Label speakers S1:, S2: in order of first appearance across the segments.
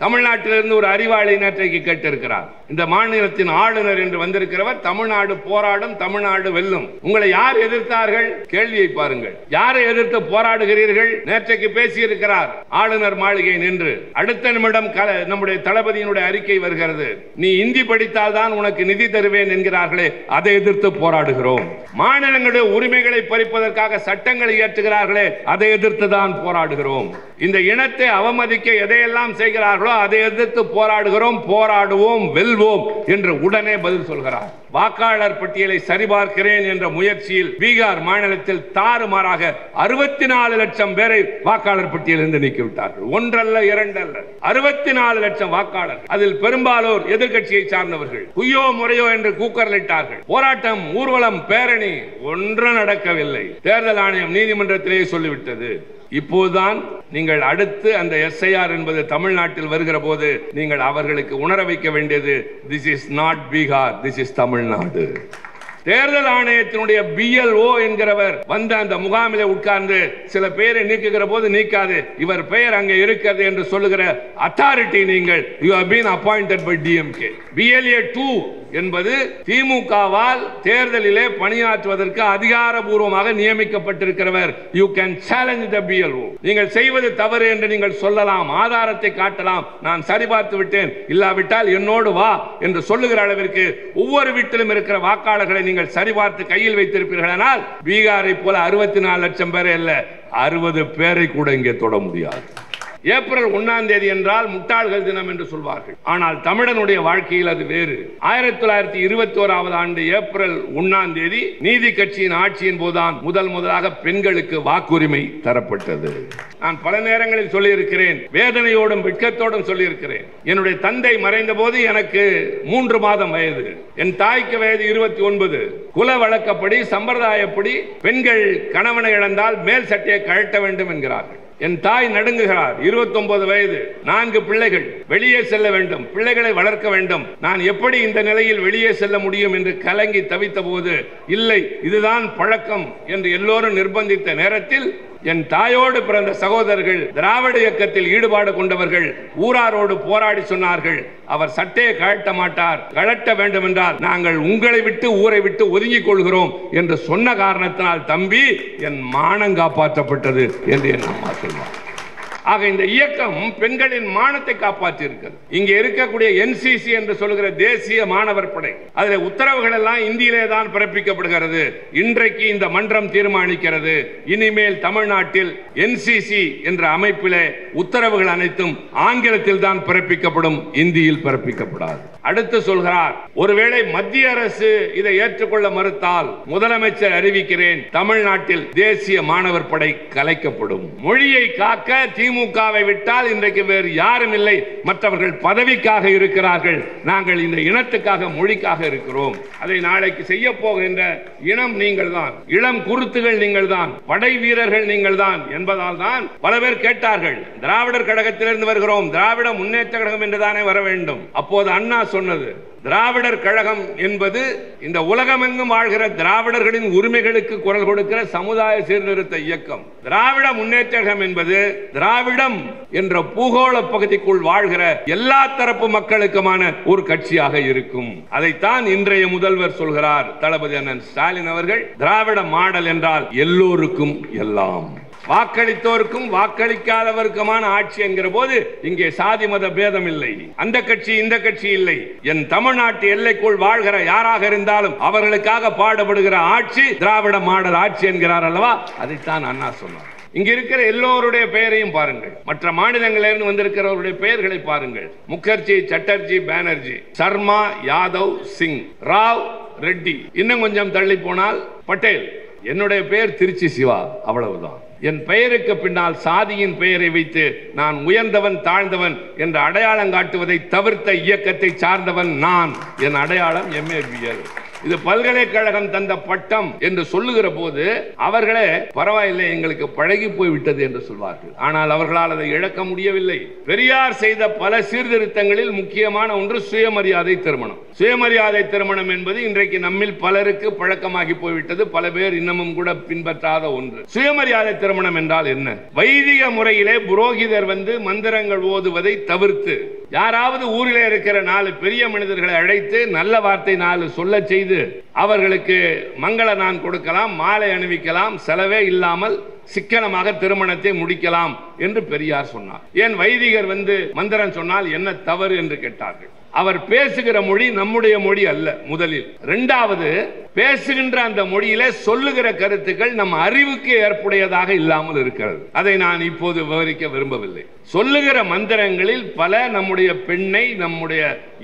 S1: தமிழ்நாட்டிலிருந்து ஒரு அறிவாளி நேற்றைக்கு கேட்டிருக்கிறார். இந்த மாநிலத்தின் ஆளுநர் என்று வந்திருக்கிறவர் தமிழ்நாடு போராடும், தமிழ்நாடு வெல்லும். உங்களை யார் எதிர்த்தார்கள்? கேள்வியை பாருங்கள். யாரை எதிர்த்து போராடுகிறீர்கள்? நேற்றைக்கு பேசியிருக்கிறார் ஆளுநர் மாளிகை நின்று. அடுத்த நிமிடம் நம்முடைய தளபதியினுடைய அறிக்கை வருகிறது. நீ இந்தி படித்தால் தான் உனக்கு நிதி தருவேன் என்கிறார்களே, அதை எதிர்த்து போராடுகிறோம். மாநிலங்களுடைய உரிமைகளை பறிப்பதற்காக சட்டங்களை இயற்றுகிறார்களே, அதை எதிர்த்து தான் போராடுகிறோம். இந்த இனத்தை அவமதிக்க எதையெல்லாம் செய்கிறார்களோ அதை எதிர்த்து போராடுகிறோம், போராடுவோம், வெல்வோம் என்று உடனே பதில் சொல்கிறார். வாக்காளர் பட்டியலை சரிபார்க்கிறேன் என்ற முயற்சியில் பீகார் மாநிலத்தில் தாறுமாறாக 64 லட்சம் பேரை வாக்காளர் பட்டியலிருந்து நீக்கிவிட்டார்கள். ஒன்றல்ல, இரண்டல்ல, 64 லட்சம் வாக்காளர். அதில் பெரும்பாலோர் எதிர்கட்சியை சார்ந்தவர்கள். குய்யோ முறையோ என்று கூக்கரலிட்டார்கள். போராட்டம், ஊர்வலம், பேரணி ஒன்றும் நடக்கவில்லை. தேர்தல் ஆணையம் நீதிமன்றத்திலேயே சொல்லிவிட்டது. இப்போதுதான் நீங்கள் அடுத்து அந்த எஸ்ஐஆர் என்பது தமிழ்நாட்டில் வருகிற போது நீங்கள் அவர்களுக்கு உணர வைக்க வேண்டியது, this is not Bihar, this is Tamil Nadu. தேர்தல் ஆணையத்தினுடைய BLO என்கிறவர் வந்து அந்த முகாமிலே உட்கார்ந்து சில பேரை நீக்குகிற போது நீக்காது, இவர் பெயர் அங்கே இருக்கிறது என்று சொல்லுகிற அத்தாரிட்டி நீங்கள். You have been appointed by DMK. BLA 2 என்பது திமுகவால் தேர்தலிலே பணியாற்றுவதற்கு அதிகாரபூர்வமாக நியமிக்கப்பட்டிருக்கிறவர். You can challenge the BLO. நீங்கள் செய்வது தவறு என்று நீங்கள் சொல்லலாம், ஆதாரத்தை காட்டலாம். நான் சரிபார்த்து விட்டேன், இல்லாவிட்டால் என்னோடு வா என்று சொல்லுகிற அளவிற்கு ஒவ்வொரு வீட்டிலும் இருக்கிற வாக்காளர்களை நீங்கள் சரிபார்த்து கையில் வைத்திருப்பீர்களானால் பீகாரை போல 64 லட்சம் பேரை அல்ல, 60 பேரை கூட இங்கே தொட முடியாது. ஏப்ரல் 1ஆம் தேதி என்றால் முட்டாள்கள் தினம் என்று சொல்வார்கள். ஆனால் தமிழனுடைய வாழ்க்கையில் அது வேறு. 1921ஆம் ஆண்டு ஏப்ரல் 1ஆம் தேதி நீதி கட்சியின் ஆட்சியின் போதுதான் முதலாக பெண்களுக்கு வாக்குரிமை தரப்பட்டது. நான் பல நேரங்களில் சொல்லியிருக்கிறேன், வேதனையோடும் வெட்கத்தோடும் சொல்லியிருக்கிறேன். என்னுடைய தந்தை மறைந்த போது எனக்கு 3 மாதம் வயது, என் தாய்க்கு வயது 29. குல வழக்கப்படி, சம்பிரதாயப்படி பெண்கள் கணவனை இழந்தால் மேல் சட்டையை கழட்ட வேண்டும் என்கிறார்கள். என் தாய் நடுங்குகிறார். 29 வயது, 4 பிள்ளைகள், வெளியே செல்ல வேண்டும், பிள்ளைகளை வளர்க்க வேண்டும். நான் எப்படி இந்த நிலையில் வெளியே செல்ல முடியும் என்று கலங்கி தவித்த போது, இல்லை இதுதான் பழக்கம் என்று எல்லோரும் நிர்பந்தித்த நேரத்தில் என் தாயோடு பிறந்த சகோதரர்கள், திராவிட இயக்கத்தில் ஈடுபாடு கொண்டவர்கள் ஊராரோடு போராடி சொன்னார்கள், அவர் சட்டையை கழட்ட மாட்டார், கழட்ட வேண்டும் என்றால் நாங்கள் உங்களை விட்டு ஊரை விட்டு ஒதுங்கிக் கொள்கிறோம் என்று சொன்ன காரணத்தினால் தம்பி என் மானம் காப்பாற்றப்பட்டது என்று என் அம்மா சொல்வார். ஆக இந்த இயக்கம் பெண்களின் மானத்தை காப்பாற்றி இருக்கிறது. இங்கே இருக்கக்கூடிய NCC என்று சொல்லுகிற தேசிய மாணவர் படை, அதில் உத்தரவுகள் எல்லாம் இந்தியிலே தான் பிறப்பிக்கப்படுகிறது. இன்றைக்கு இந்த மன்றம் தீர்மானிக்கிறது, இனிமேல் தமிழ்நாட்டில் NCC என்ற அமைப்பிலே உத்தரவுகள் அனைத்தும் ஆங்கிலத்தில் தான் பிறப்பிக்கப்படும், இந்தியில் பிறப்பிக்கப்படாது. அடுத்து சொல்கிறார், ஒருவேளை மத்திய அரசு இதை ஏற்றுக்கொள்ள மறுத்தால் முதலமைச்சர் அறிவிக்கிறேன், தமிழ்நாட்டில் தேசிய மாணவர் படை கலைக்கப்படும். மொழியை காக்க திமுகவை விட்டால் இன்றைக்கு வேறு யாரும் இல்லை, மற்றவர்கள் பதவிக்காக இருக்கிறார்கள், நாங்கள் இந்த இனத்துக்காக, மொழிக்காக இருக்கிறோம். அதை நாளைக்கு செய்ய போகின்ற இனம் நீங்கள் தான், இளம் குருத்துகள் நீங்கள் தான், படை வீரர்கள் நீங்கள் தான் என்பதால் தான் பல பேர் கேட்டார்கள், திராவிடர் கழகத்திலிருந்து வருகிறோம், திராவிட முன்னேற்ற கழகம் என்றுதானே வர வேண்டும். அப்போது அண்ணா சொன்னது, திராவிடர் கழகம் என்பது இந்த உலகமெங்கும் வாழ்கிற திராவிடர்களின் உரிமைகளுக்கு குரல் கொடுக்கிற சமுதாய சீர்திருத்த இயக்கம். திராவிட முன்னேற்ற கழகம் என்பது திராவிடம் என்ற பூகோள பகுதிக்குள் வாழ்கிற எல்லா தரப்பு மக்களுக்குமான ஒரு கட்சியாக இருக்கும். அதைத்தான் இன்றைய முதல்வர் சொல்கிறார், தளபதி அண்ணன் ஸ்டாலின் அவர்கள். திராவிட மாடல் என்றால் எல்லோருக்கும் எல்லாம், வாக்களித்தோருக்கும் வாக்களிக்காதவருக்குமான ஆட்சி என்கிற போது இங்கே சாதி மத பேதம் இல்லை, அந்த கட்சி இந்த கட்சி இல்லை. என் தமிழ்நாட்டு எல்லைக்குள் வாழ்கிற யாராக இருந்தாலும் அவர்களுக்காக பாடுபடுகிற ஆட்சி திராவிட மாடல் ஆட்சி என்கிறார் அல்லவா, அதைத்தான் அண்ணா சொன்னார். இங்க இருக்கிற எல்லோருடைய பெயரையும் பாருங்கள், மற்ற மாநிலங்களிலிருந்து வந்திருக்கிறவருடைய பெயர்களை பாருங்கள். முகர்ஜி, சட்டர்ஜி, பானர்ஜி, சர்மா, யாதவ், சிங், ராவ், ரெட்டி, இன்னும் கொஞ்சம் தள்ளி போனால் பட்டேல். என்னுடைய பெயர் திருச்சி சிவா, அவ்வளவுதான். என் பெயருக்கு பின்னால் சாதியின் பெயரை வைத்து நான் உயர்ந்தவன் தாழ்ந்தவன் என்ற அடையாளம் காட்டுவதை தவிர்த்த இயக்கத்தை சார்ந்தவன் நான். என் அடையாளம் MABL. இது பல்கலைக்கழகம் தந்த பட்டம் என்று சொல்லுகிற போது அவர்களே பரவாயில்லை, எங்களுக்கு பழகி போய்விட்டது என்று சொல்வார்கள். ஆனால் அவர்களால் அதை இழக்க முடியவில்லை. பெரியார் செய்த பல சீர்திருத்தங்களில் முக்கியமான ஒன்று சுயமரியாதை திருமணம். சுயமரியாதை திருமணம் என்பது இன்றைக்கு நம்மில் பலருக்கு பழக்கமாகி போய்விட்டது. பல பேர் இன்னமும் கூட பின்பற்றாத ஒன்று. சுயமரியாதை திருமணம் என்றால் என்ன? வைதிக முறையிலே புரோகிதர் வந்து மந்திரங்கள் ஓதுவதை தவிர்த்து யாராவது ஊரிலே இருக்கிற 4 பெரிய மனிதர்களை அழைத்து நல்ல வார்த்தை 4 சொல்ல செய்து அவர்களுக்கு மங்கள நான் கொடுக்கலாம், மாலை அணிவிக்கலாம், செலவே இல்லாமல் சிக்கனமாக திருமணத்தை முடிக்கலாம் என்று பெரியார் சொன்னார். ஏன் வைதிகர் வந்து மந்திரம் சொன்னால் என்ன தவறு என்று கேட்டார்கள். அவர் பேசுகிற மொழி நம்முடைய மொழி அல்ல முதலில். இரண்டாவது, பேசுகின்ற அந்த மொழியிலே சொல்லுகிற கருத்துக்கள் நம் அறிவுக்கு ஏற்புடையதாக இல்லாமல் இருக்கிறது. அதை நான் இப்போது விவரிக்க விரும்பவில்லை. சொல்லுகிற மந்திரங்களில் பல நம்முடைய பெண்ணை, நம்முடைய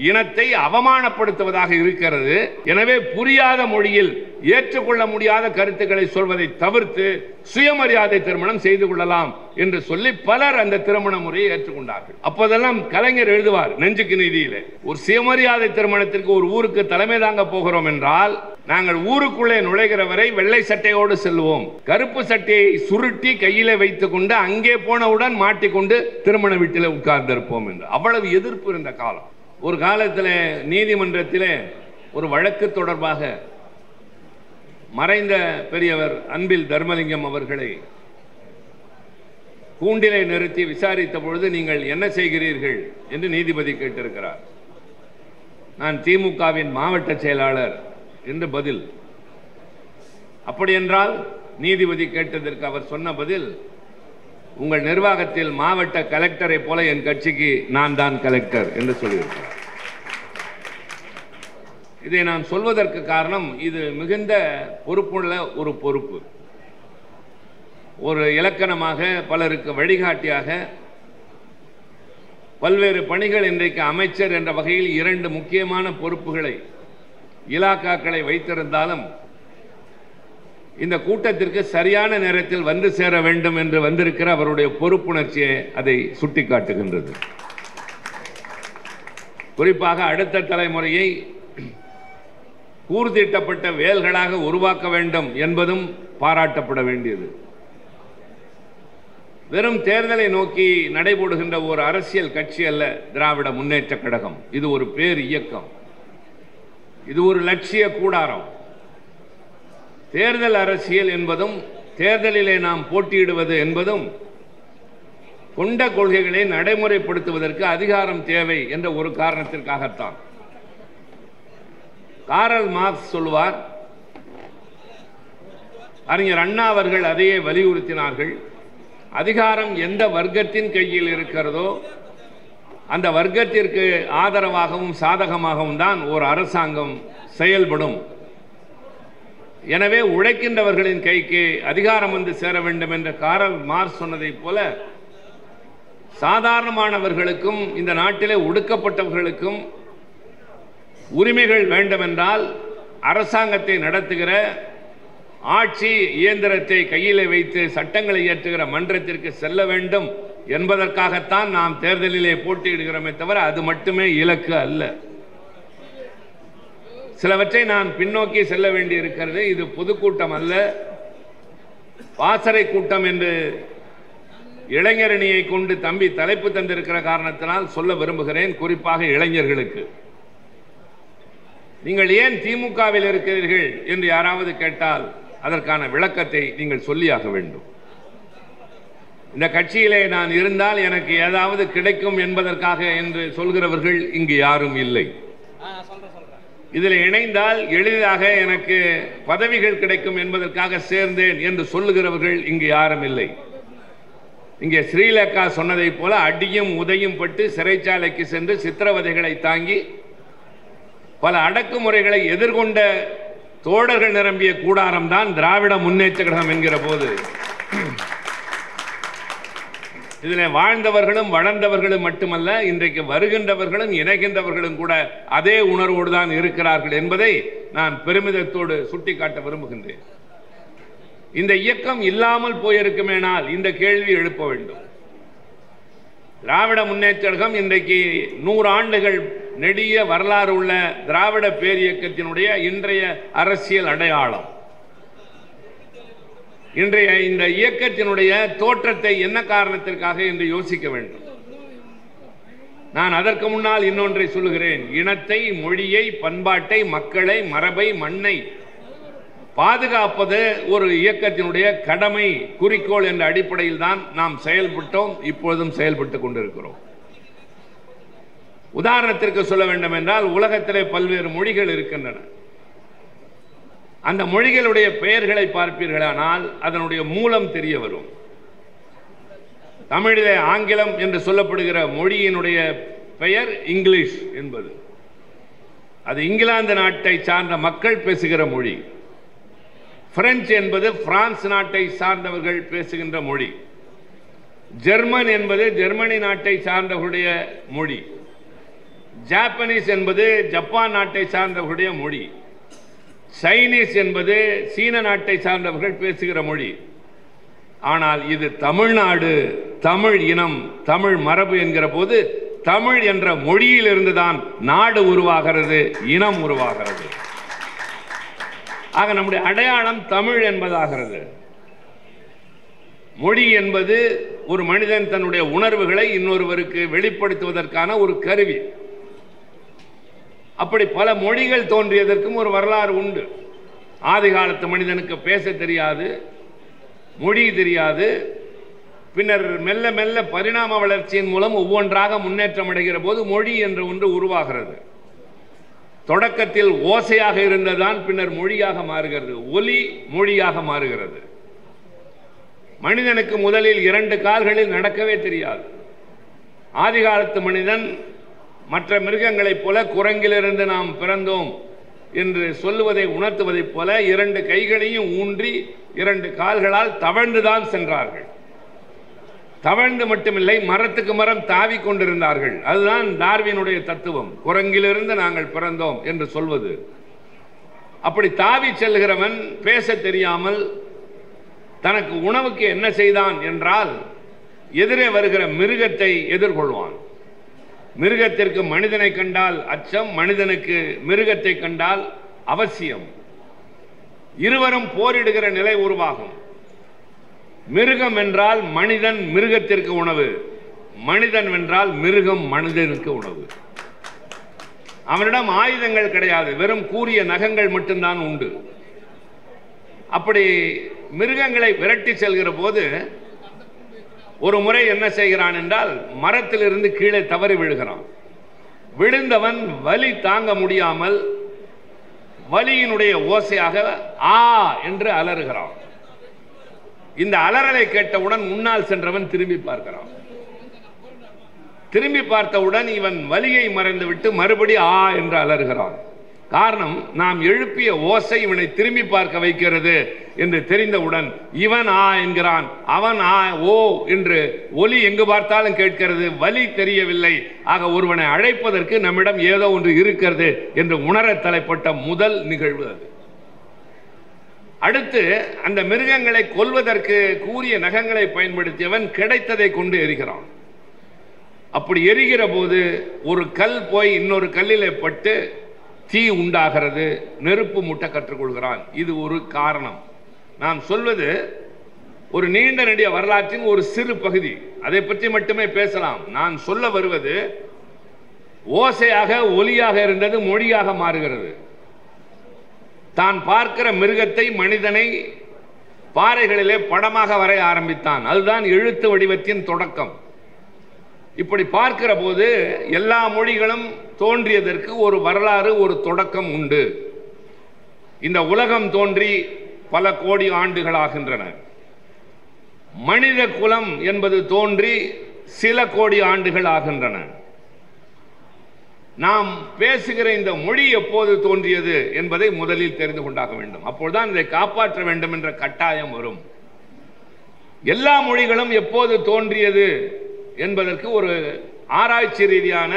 S1: இனத்தை அவமானப்படுத்துவதாக இருக்கிறது. எனவே புரியாத மொழியில் ஏற்றுக்கொள்ள முடியாத கருத்துக்களை சொல்வதை தவிர்த்து சுயமரியாதை திருமணம் செய்து கொள்ளலாம் என்று சொல்லி பலர் அந்த திருமண முறையை ஏற்றுக்கொண்டார்கள். அப்போதெல்லாம் கலைஞர் எழுதுவார் நெஞ்சுக்கு நீதியிலே, ஒரு சுயமரியாதை திருமணத்திற்கு ஒரு ஊருக்கு தலைமை தாங்க போகிறோம் என்றால் நாங்கள் ஊருக்குள்ளே நுழைகிற வரை வெள்ளை சட்டையோடு செல்வோம், கருப்பு சட்டையை சுருட்டி கையிலே வைத்துக் கொண்டு அங்கே போனவுடன் மாட்டிக்கொண்டு திருமண வீட்டிலே உட்கார்ந்திருப்போம் என்று அவ்வளவு எதிர்ப்பு இருந்த காலம். ஒரு காலத்தில் நீதிமன்றத்திலே ஒரு வழக்கு தொடர்பாக மறைந்த பெரியவர் அன்பில் தர்மலிங்கம் அவர்களை கூண்டிலே நிறுத்தி விசாரித்த பொழுது நீங்கள் என்ன செய்கிறீர்கள் என்று நீதிபதி கேட்டிருக்கிறார். நான் திமுகவின் மாவட்ட செயலாளர் என்று பதில். அப்படி என்றால் நீதிபதி கேட்டதற்கு அவர் சொன்ன பதில், உங்கள் நிர்வாகத்தில் மாவட்ட கலெக்டரை போல என் கட்சிக்கு நான் தான் கலெக்டர் என்று சொல்லியிருக்கிறார். இதை நான் சொல்வதற்கு காரணம், இது மிகுந்த பொறுப்புள்ள ஒரு பொறுப்பு. ஒரு இலக்கணமாக பலருக்கு வழிகாட்டியாக பல்வேறு பணிகள் இன்றைக்கு அமைச்சர் என்ற வகையில் 2 முக்கியமான பொறுப்புகளை இலாக்காக்களை வைத்திருந்தாலும் இந்த கூட்டத்திற்கு சரியான நேரத்தில் வந்து சேர வேண்டும் என்று வந்திருக்கிற அவருடைய பொறுப்புணர்ச்சியை அதை சுட்டிக்காட்டுகின்றது. குறிப்பாக அடுத்த தலைமுறையை கூர்தீட்டப்பட்ட வேல்களாக உருவாக்க வேண்டும் என்பதும் பாராட்டப்பட வேண்டியது. வெறும் தேர்தலை நோக்கி நடைபோடுகின்ற ஒரு அரசியல் கட்சி அல்ல திராவிட முன்னேற்ற கழகம். இது ஒரு பேர் இயக்கம், இது ஒரு லட்சிய கூடாரம். தேர்தல் அரசியல் என்பதும் தேர்தலிலே நாம் போட்டியிடுவது என்பதும் கொண்ட கொள்கைகளை நடைமுறைப்படுத்துவதற்கு அதிகாரம் தேவை என்ற ஒரு காரணத்திற்காகத்தான். காரல் மார்க்ஸ் சொல்வார், அறிஞர் அண்ணா அவர்கள் அதையே வலியுறுத்தினார்கள், அதிகாரம் எந்த வர்க்கத்தின் கையில் இருக்கிறதோ அந்த வர்க்கத்திற்கு ஆதரவாகவும் சாதகமாகவும் தான் ஒரு அரசாங்கம் செயல்படும். எனவே உழைக்கின்றவர்களின் கைக்கு அதிகாரம் வந்து சேர வேண்டும் என்ற காரல் மார்க்ஸ் சொன்னதை போல சாதாரணமானவர்களுக்கும் இந்த நாட்டிலே ஒடுக்கப்பட்டவர்களுக்கும் உரிமைகள் வேண்டுமென்றால் அரசாங்கத்தை நடத்துகிற ஆட்சி இயந்திரத்தை கையிலே வைத்து சட்டங்களை இயற்றுகிற மன்றத்திற்கு செல்ல வேண்டும் என்பதற்காகத்தான் நாம் தேர்தலிலே போட்டியிடுகிறோமே தவிர அது மட்டுமே இலக்கு அல்ல. சிலவற்றை நான் பின்னோக்கி செல்ல வேண்டி இருக்கிறது. இது பொதுக்கூட்டம் அல்ல, பாசறை கூட்டம் என்று இளைஞரணியை கொண்டு தம்பி தலைப்பு தந்திருக்கிற காரணத்தினால் சொல்ல விரும்புகிறேன். குறிப்பாக இளைஞர்களுக்கு, நீங்கள் ஏன் திமுகவில் இருக்கிறீர்கள் என்று யாராவது கேட்டால் அதற்கான விளக்கத்தை நீங்கள் சொல்லியாக வேண்டும். இந்த கட்சியிலே நான் இருந்தால் எனக்கு ஏதாவது கிடைக்கும் என்பதற்காக என்று சொல்கிறவர்கள் இங்கு யாரும் இல்லை. இதில் இணைந்தால் எளிதாக எனக்கு பதவிகள் கிடைக்கும் என்பதற்காக சேர்ந்தேன் என்று சொல்லுகிறவர்கள் இங்கு யாரும் இல்லை. இங்கே ஸ்ரீலேகா சொன்னதை போல அடியும் உதையும் பட்டு சிறைச்சாலைக்கு சென்று சித்திரவதைகளை தாங்கி பல அடக்குமுறைகளை எதிர்கொண்ட தோழர்கள் நிரம்பிய கூடாரம் தான் திராவிட முன்னேற்ற கழகம் என்கிற போது இதில் வாழ்ந்தவர்களும் வளர்ந்தவர்களும் மட்டுமல்ல, இன்றைக்கு வருகின்றவர்களும் இணைகின்றவர்களும் கூட அதே உணர்வோடு தான் இருக்கிறார்கள் என்பதை நான் பெருமிதத்தோடு சுட்டிக்காட்ட விரும்புகின்றேன். இந்த இயக்கம் இல்லாமல் போயிருக்குமேனால் இந்த கேள்வி எழுப்ப வேண்டும். திராவிட முன்னேற்ற கழகம் இன்றைக்கு 100 ஆண்டுகள் நெடிய வரலாறு உள்ள திராவிட பேரியக்கத்தினுடைய இன்றைய அரசியல் அடையாளம். இன்றைய இந்த இயக்கத்தினுடைய தோற்றத்தை என்ன காரணத்திற்காக என்று யோசிக்க வேண்டும். நான் அதற்கு முன்னால் இன்னொன்றை சொல்லுகிறேன். இனத்தை, மொழியை, பண்பாட்டை, மக்களை, மரபை, மண்ணை பாதுகாப்பது ஒரு இயக்கத்தினுடைய கடமை, குறிக்கோள் என்ற அடிப்படையில் தான் நாம் செயல்பட்டோம், இப்பொழுதும் செயல்பட்டுக் கொண்டிருக்கிறோம். உதாரணத்திற்கு சொல்ல வேண்டும் என்றால், உலகத்திலே பல்வேறு மொழிகள் இருக்கின்றன. அந்த மொழிகளுடைய பெயர்களை பார்ப்பீர்களானால் அதனுடைய மூலம் தெரிய வரும். தமிழிலே ஆங்கிலம் என்று சொல்லப்படுகிற மொழியினுடைய பெயர் இங்கிலீஷ் என்பது. அது இங்கிலாந்து நாட்டை சார்ந்த மக்கள் பேசுகிற மொழி. பிரெஞ்சு என்பது பிரான்ஸ் நாட்டை சார்ந்தவர்கள் பேசுகின்ற மொழி. ஜெர்மன் என்பது ஜெர்மனி நாட்டை சார்ந்தவர்களுடைய மொழி. ஜாப்பனீஸ் என்பது ஜப்பான் நாட்டை சார்ந்தவர்களுடைய மொழி. சைனீஸ் என்பது சீன நாட்டை சார்ந்தவர்கள் பேசுகிற மொழி. ஆனால் இது தமிழ்நாடு, தமிழ் இனம், தமிழ் மரபு என்கிற போது தமிழ் என்ற மொழியிலிருந்து தான் நாடு உருவாகிறது, இனம் உருவாகிறது. ஆக நம்முடைய அடையாளம் தமிழ் என்பதாகிறது. மொழி என்பது ஒரு மனிதன் தன்னுடைய உணர்வுகளை இன்னொருவருக்கு வெளிப்படுத்துவதற்கான ஒரு கருவி. அப்படி பல மொழிகள் தோன்றியதற்கும் ஒரு வரலாறு உண்டு. ஆதி காலத்து மனிதனுக்கு பேச தெரியாது, மொழி தெரியாது. பின்னர் மெல்ல மெல்ல பரிணாம வளர்ச்சியின் மூலம் ஒவ்வொன்றாக முன்னேற்றம் அடைகிற போது மொழி என்ற ஒன்று உருவாகிறது. தொடக்கத்தில் ஓசையாக இருந்ததான் பின்னர் மொழியாக மாறுகிறது, ஒலி மொழியாக மாறுகிறது. மனிதனுக்கு முதலில் 2 கால்களில் நடக்கவே தெரியாது. ஆதி காலத்து மனிதன் மற்ற மிருகங்களைப் போல குரங்கிலிருந்து நாம் பிறந்தோம் என்று சொல்லுவதை உணர்த்துவதைப் போல 2 கைகளையும் ஊன்றி 2 கால்களால் தவழ்ந்துதான் சென்றார்கள். தவழ்ந்து மட்டுமில்லை, மரத்துக்கு மரம் தாவி கொண்டிருந்தார்கள். அதுதான் டார்வினுடைய தத்துவம், குரங்கிலிருந்து நாங்கள் பிறந்தோம் என்று சொல்வது. அப்படி தாவி செல்கிறவன் பேச தெரியாமல் தனக்கு உணவுக்கு என்ன செய்தான் என்றால், எதிரே வருகிற மிருகத்தை எதிர்கொள்வான். மிருகத்திற்கு மனிதனை கண்டால் அச்சம், மனிதனுக்கு மிருகத்தை கண்டால் அவசியம். இருவரும் போரிடுகிற நிலை உருவாகும். மிருகம் என்றால் மனிதன் மிருகத்திற்கு உணவு, மனிதன் என்றால் மிருகம் மனிதனுக்கு உணவு. அவனிடம் ஆயுதங்கள் கிடையாது, வெறும் கூரிய நகங்கள் மட்டும்தான் உண்டு. அப்படி மிருகங்களை விரட்டி செல்கிற போது ஒரு முறை என்ன செய்கிறான் என்றால், மரத்திலிருந்து கீழே தவறி விழுகிறான். விழுந்தவன் வலி தாங்க முடியாமல் வலியினுடைய ஓசையாக ஆ என்று அலறுகிறான். இந்த அலறலை கேட்டவுடன் முன்னால் சென்றவன் திரும்பி பார்க்கிறான். திரும்பி பார்த்தவுடன் இவன் வலியை மறைந்துவிட்டு மறுபடி ஆ என்று அலறுகிறான். காரணம், நாம் எழுப்பிய ஓசை இவனை திரும்பி பார்க்க வைக்கிறது என்று தெரிந்தவுடன் இவன் ஆ என்கிறான், அவன் ஆ ஓ என்று ஒலி எங்கு பார்த்தாலும் கேட்கிறது, வலி தெரியவில்லை. ஆக ஒருவனை அழைப்பதற்கு நம்மிடம் ஏதோ ஒன்று இருக்கிறது என்று உணர தலைப்பட்ட முதல் நிகழ்வு அது. அடுத்து அந்த மிருகங்களை கொல்வதற்கு கூரிய நகங்களை பயன்படுத்தியவன் கிடைத்ததை கொண்டு எரிகிறான். அப்படி எரிகிற போது ஒரு கல் போய் இன்னொரு கல்லிலே பட்டு தீ உண்டாகிறது, நெருப்பு மூட்ட கற்றுக்கொள்கிறான். இது ஒரு காரணம். நாம் சொல்வது ஒரு நீண்ட நெடிய வரலாற்றின் ஒரு சிறு பகுதி, அதை பற்றி மட்டுமே பேசலாம். நான் சொல்ல வருவது ஓசையாக ஒலியாக இருந்தது மொழியாக மாறுகிறது. தான் பார்க்கிற மிருகத்தை, மனிதனை பாறைகளிலே படமாக வரைய ஆரம்பித்தான். அதுதான் எழுத்து வடிவத்தின் தொடக்கம். இப்படி பார்க்கிற போது எல்லா மொழிகளும் தோன்றியதற்கு ஒரு வரலாறு, ஒரு தொடக்கம் உண்டு. இந்த உலகம் தோன்றி பல கோடி ஆண்டுகள் ஆகின்றன. மனித குலம் என்பது தோன்றி சில கோடி ஆண்டுகள் ஆகின்றன. நாம் பேசுகிற இந்த மொழி எப்போது தோன்றியது என்பதை முதலில் தெரிந்து கொண்டாக வேண்டும். அப்போதுதான் இதை காப்பாற்ற வேண்டும் என்ற கட்டாயம் வரும். எல்லா மொழிகளும் எப்போது தோன்றியது என்பதற்கு ஒரு ஆராய்ச்சி ரீதியான